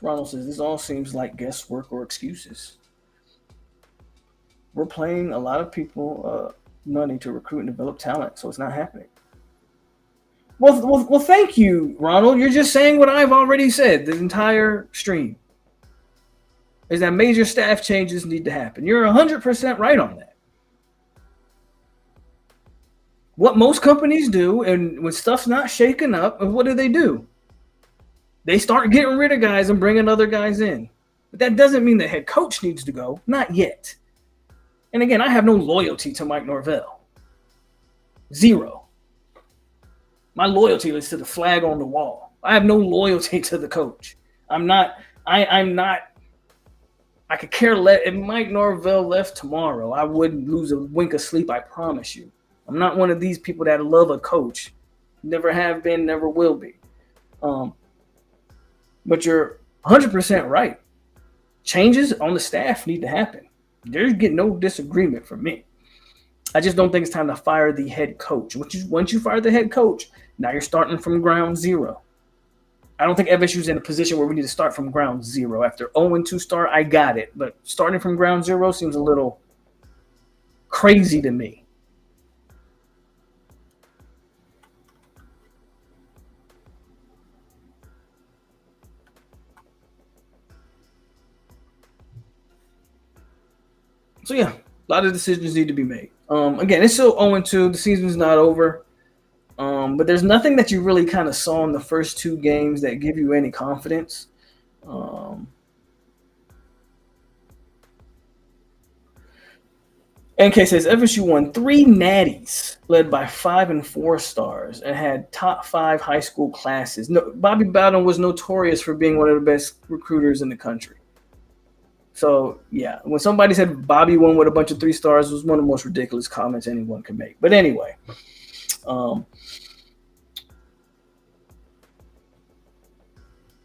Ronald says, this all seems like guesswork or excuses. We're paying a lot of people money to recruit and develop talent, so it's not happening. Well, thank you, Ronald. You're just saying what I've already said the entire stream. Is that major staff changes need to happen. You're 100% right on that. What most companies do, and when stuff's not shaken up, what do? They start getting rid of guys and bringing other guys in. But that doesn't mean the head coach needs to go. Not yet. And again, I have no loyalty to Mike Norvell. Zero. My loyalty is to the flag on the wall. I have no loyalty to the coach. I'm not. I could care less. If Mike Norvell left tomorrow, I wouldn't lose a wink of sleep, I promise you. I'm not one of these people that love a coach. Never have been, never will be. But you're 100% right. Changes on the staff need to happen. There's no disagreement from me. I just don't think it's time to fire the head coach. Once you fire the head coach, now you're starting from ground zero. I don't think FSU's in a position where we need to start from ground zero. After 0-2 start, I got it. But starting from ground zero seems a little crazy to me. So, yeah, a lot of decisions need to be made. Again, it's still 0-2. The season's not over. But there's nothing that you really kind of saw in the first two games that give you any confidence. NK says FSU won 3 natties, led by 5 and 4 stars, and had top 5 high school classes. No, Bobby Bowden was notorious for being one of the best recruiters in the country. So, yeah, when somebody said Bobby won with a bunch of 3 stars, it was one of the most ridiculous comments anyone could make. But anyway,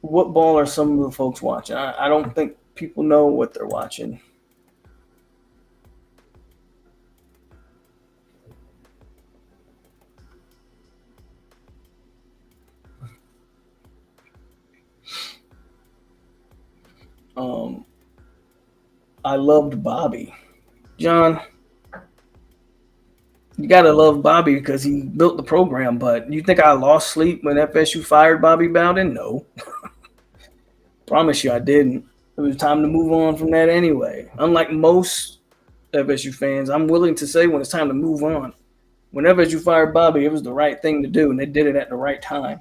what ball are some of the folks watching? I don't think people know what they're watching. I loved Bobby. John, You gotta love Bobby because he built the program. But you think I lost sleep when FSU fired Bobby Bowden? No, promise you I didn't. It was time to move on from that anyway. Unlike most FSU fans, I'm willing to say when it's time to move on. Whenever you fired Bobby, it was the right thing to do, and they did it at the right time.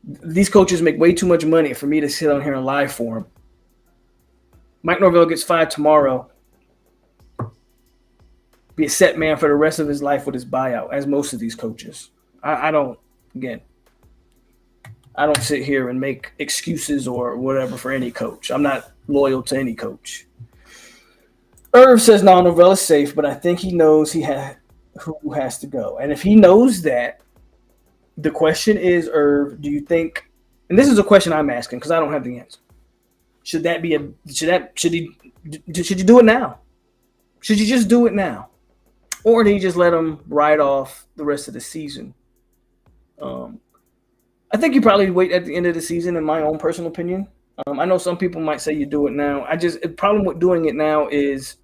These coaches make way too much money for me to sit on here and lie for them. Mike Norvell gets fired tomorrow. Be a set man for the rest of his life with his buyout, as most of these coaches. I don't sit here and make excuses or whatever for any coach. I'm not loyal to any coach. Irv says, no, Norvell is safe, but I think he knows who has to go. And if he knows that, the question is, Irv, do you think, and this is a question I'm asking because I don't have the answer. Should you do it now? Should you just do it now? Or do you just let him ride off the rest of the season? I think you probably wait at the end of the season, in my own personal opinion. I know some people might say you do it now. The problem with doing it now is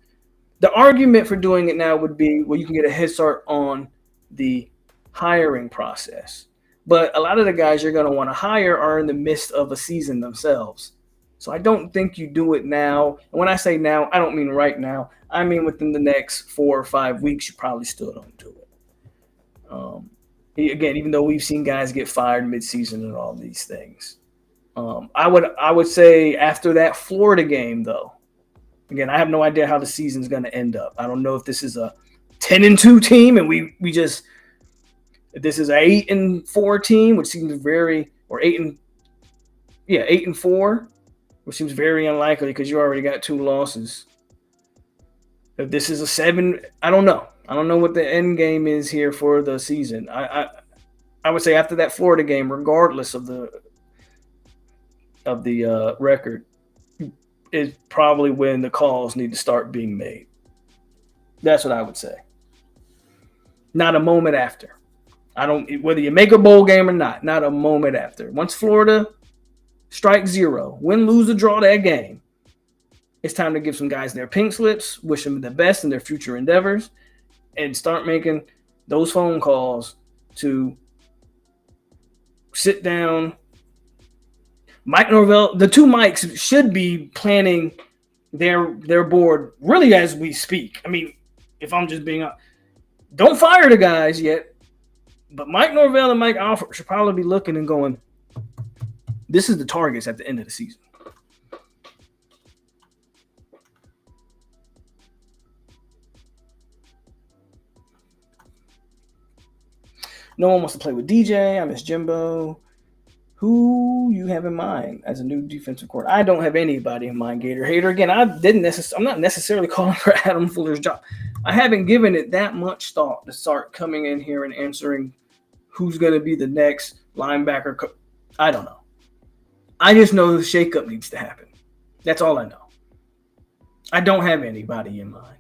the argument for doing it now would be, well, you can get a head start on the hiring process. But a lot of the guys you're going to want to hire are in the midst of a season themselves. So I don't think you do it now. And when I say now, I don't mean right now. I mean within the next 4 or 5 weeks, you probably still don't do it. Again, even though we've seen guys get fired midseason and all these things. I would say after that Florida game, though, again, I have no idea how the season's going to end up. I don't know if this is a 10-2 team and this is an 8-4 team, which seems very, or 8-4, which seems very unlikely because you already got 2 losses. If this is a 7, I don't know. I don't know what the end game is here for the season. I would say after that Florida game, regardless of the record, is probably when the calls need to start being made. That's what I would say. Not a moment after. Whether you make a bowl game or not a moment after. Once Florida strikes 0, win, lose, or draw that game, it's time to give some guys their pink slips, wish them the best in their future endeavors, and start making those phone calls to sit down. Mike Norvell, the 2 Mikes should be planning their board really as we speak. I mean, if I'm just being honest, don't fire the guys yet, but Mike Norvell and Mike Alford should probably be looking and going, this is the targets at the end of the season. No one wants to play with DJ. I miss Jimbo. Who you have in mind as a new defensive coordinator? I don't have anybody in mind, Gator Hater. Again, I'm not necessarily calling for Adam Fuller's job. I haven't given it that much thought to start coming in here and answering who's going to be the next linebacker. I don't know. I just know the shakeup needs to happen. That's all I know. I don't have anybody in mind.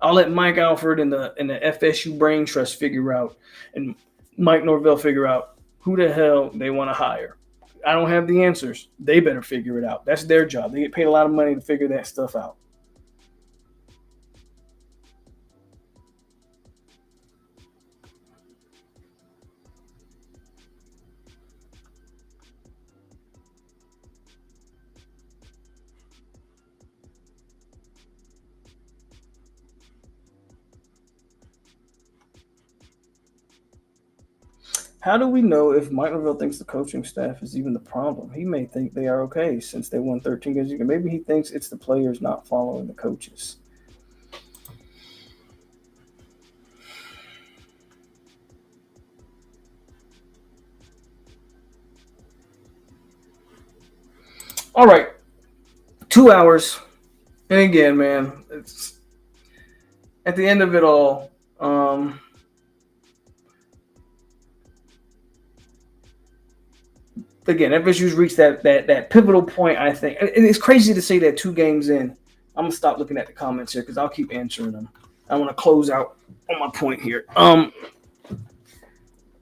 I'll let Mike Alford and the FSU Brain Trust figure out, and Mike Norvell figure out who the hell they want to hire. I don't have the answers. They better figure it out. That's their job. They get paid a lot of money to figure that stuff out. How do we know if Mike Norvell thinks the coaching staff is even the problem? He may think they are okay since they won 13 games. Maybe he thinks it's the players not following the coaches. All right. 2 hours. And again, man, it's at the end of it all, again, FSU's reached that pivotal point, I think. And it's crazy to say that 2 games in. I'm going to stop looking at the comments here because I'll keep answering them. I want to close out on my point here.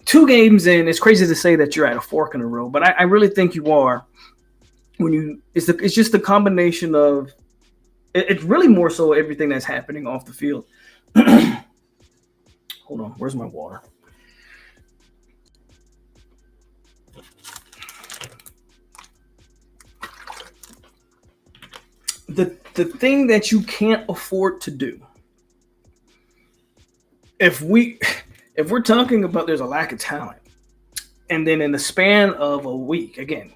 2 games in, it's crazy to say that you're at a fork in the road, but I really think you are. It's just the combination of It's really more so everything that's happening off the field. Hold on, where's my water? The thing that you can't afford to do, if we're talking about there's a lack of talent, and then in the span of a week, again,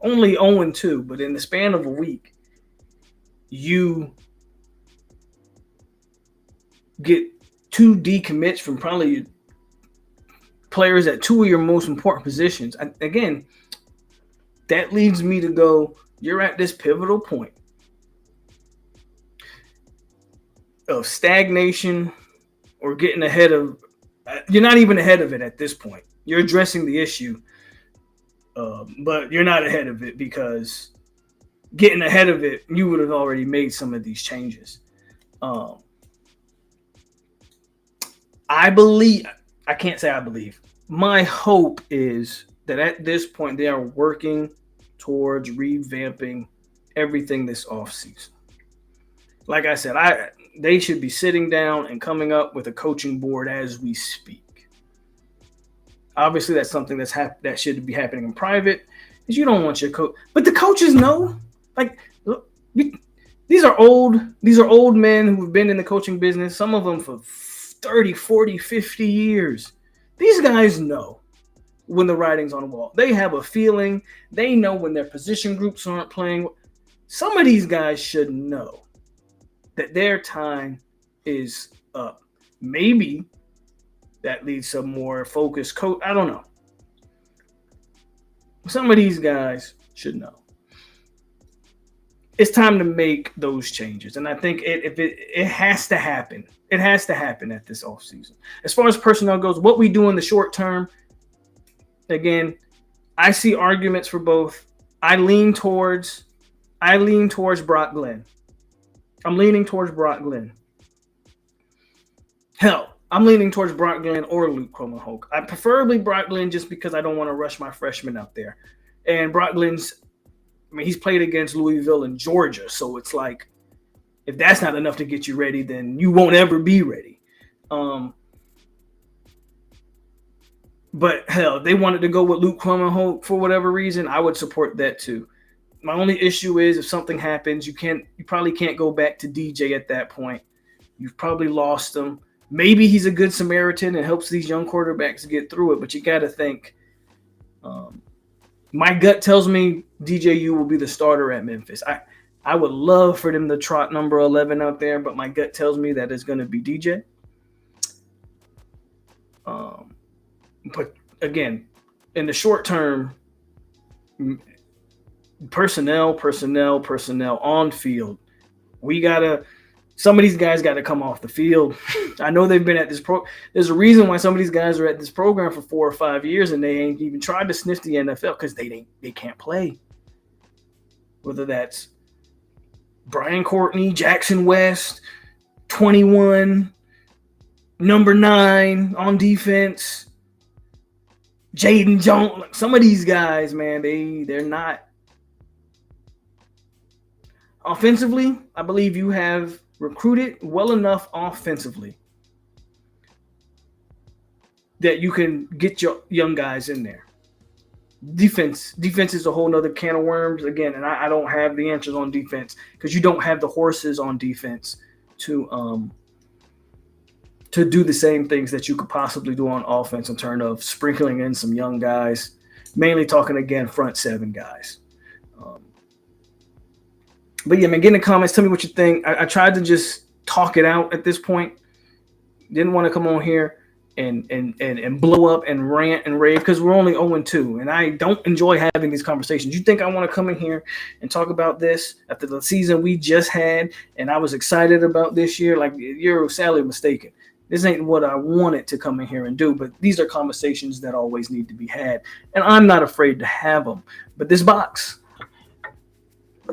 only 0-2, but in the span of a week, you get 2 decommits from probably players at 2 of your most important positions. Again, that leads me to go, you're at this pivotal point of stagnation or getting ahead of, you're not even ahead of it at this point. You're addressing the issue, but you're not ahead of it because getting ahead of it, you would have already made some of these changes. I believe, I can't say I believe, my hope is that at this point they are working towards revamping everything this offseason. Like I said, they should be sitting down and coming up with a coaching board as we speak. Obviously, that's something that should be happening in private, because you don't want your coach. But the coaches know. Like, look, these are old men who've been in the coaching business, some of them for 30, 40, 50 years. These guys know when the writing's on the wall. They have a feeling. They know when their position groups aren't playing. Some of these guys should know that their time is up. Maybe that leads to more focused coach. I don't know. Some of these guys should know. It's time to make those changes. And I think it has to happen. It has to happen at this offseason. As far as personnel goes, what we do in the short term, again, I see arguments for both. I lean towards Brock Glenn. I'm leaning towards Brock Glenn. Hell, I'm leaning towards Brock Glenn or Luke Kromenhoek. I preferably Brock Glenn just because I don't want to rush my freshman out there. And Brock Glenn's, he's played against Louisville and Georgia, so it's like, if that's not enough to get you ready, then you won't ever be ready. But hell, they wanted to go with Luke Kromenhoek for whatever reason. I would support that too. My only issue is if something happens, you probably can't go back to DJ at that point. You've probably lost him. Maybe he's a good Samaritan and helps these young quarterbacks get through it, but you got to think. My gut tells me DJU will be the starter at Memphis. I would love for them to trot number 11 out there, but my gut tells me that it's going to be DJ. But again, in the short term, personnel on field. Some of these guys got to come off the field. I know they've been at this there's a reason why some of these guys are at this program for 4 or 5 years and they ain't even tried to sniff the NFL because they can't play. Whether that's Brian Courtney, Jackson West, 21, number 9 on defense, Jaden Jones. Some of these guys, man, they're not. Offensively, I believe you have recruited well enough offensively that you can get your young guys in there. Defense is a whole nother can of worms again, and I don't have the answers on defense because you don't have the horses on defense to do the same things that you could possibly do on offense in terms of sprinkling in some young guys, mainly talking again front 7 guys. But yeah, man, get in the comments. Tell me what you think. I tried to just talk it out at this point. Didn't want to come on here and blow up and rant and rave because we're only 0-2. And I don't enjoy having these conversations. You think I want to come in here and talk about this after the season we just had and I was excited about this year? Like, you're sadly mistaken. This ain't what I wanted to come in here and do, but these are conversations that always need to be had. And I'm not afraid to have them. But this box,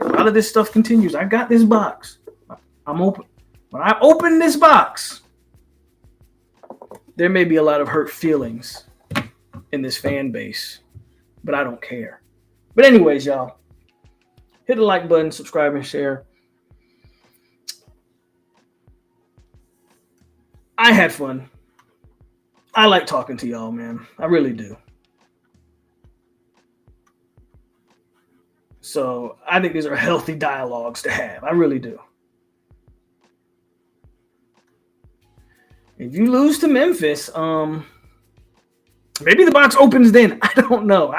a lot of this stuff continues. I got this box. I'm open. When I open this box, there may be a lot of hurt feelings in this fan base, but I don't care. But anyways, y'all, hit the like button, subscribe, and share. I had fun. I like talking to y'all, man. I really do. So I think these are healthy dialogues to have. I really do. If you lose to Memphis, maybe the box opens then. I don't know.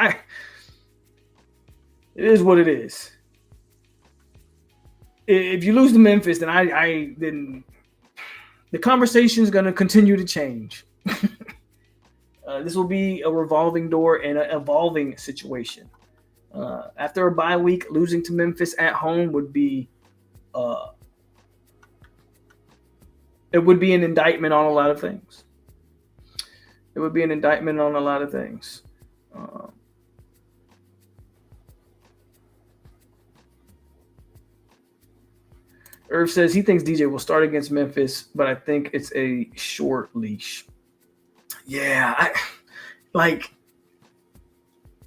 It is what it is. If you lose to Memphis, then then the conversation is going to continue to change. This will be a revolving door and an evolving situation. After a bye week, losing to Memphis at home would be it would be an indictment on a lot of things. It would be an indictment on a lot of things. Irv says he thinks DJ will start against Memphis, but I think it's a short leash. Yeah,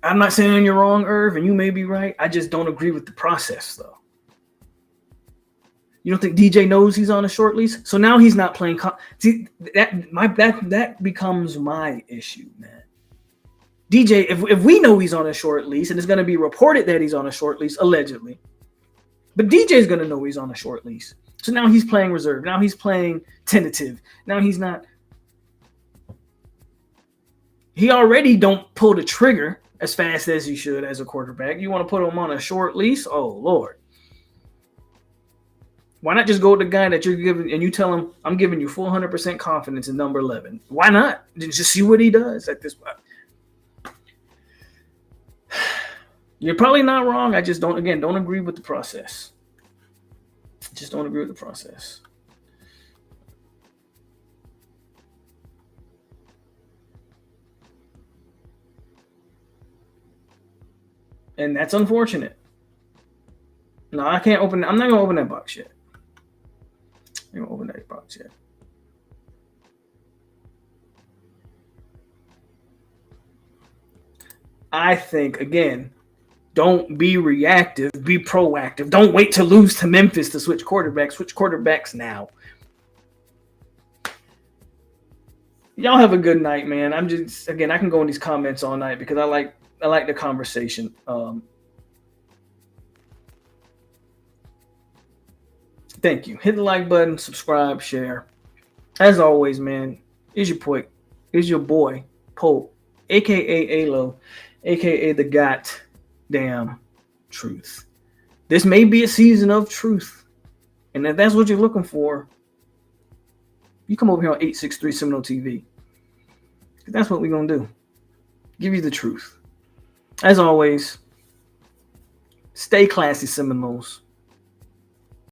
I'm not saying you're wrong, Irv, and you may be right. I just don't agree with the process, though. You don't think DJ knows he's on a short leash? So now he's not playing. See, that becomes my issue, man. DJ, if we know he's on a short leash and it's going to be reported that he's on a short leash, allegedly, but DJ's going to know he's on a short leash. So now he's playing reserve. Now he's playing tentative. Now he's not. He already don't pull the trigger as fast as he should as a quarterback. You want to put him on a short leash? Oh, Lord. Why not just go with the guy that you're giving and you tell him, I'm giving you 400% confidence in number 11? Why not? Just see what he does at this point. You're probably not wrong. I just don't agree with the process. Just don't agree with the process. And that's unfortunate. No, I can't open. I'm not going to open that box yet. I'm going to open that box yet. I think, again, don't be reactive. Be proactive. Don't wait to lose to Memphis to switch quarterbacks. Switch quarterbacks now. Y'all have a good night, man. I can go in these comments all night because I like the conversation. Thank you. Hit the like button, subscribe, share. As always, man, is your boy, POLK, a.k.a. A-Lo, a.k.a. the goddamn truth. This may be a season of truth. And if that's what you're looking for, you come over here on 863 Seminole TV. That's what we're going to do. Give you the truth. As always, stay classy, Seminoles.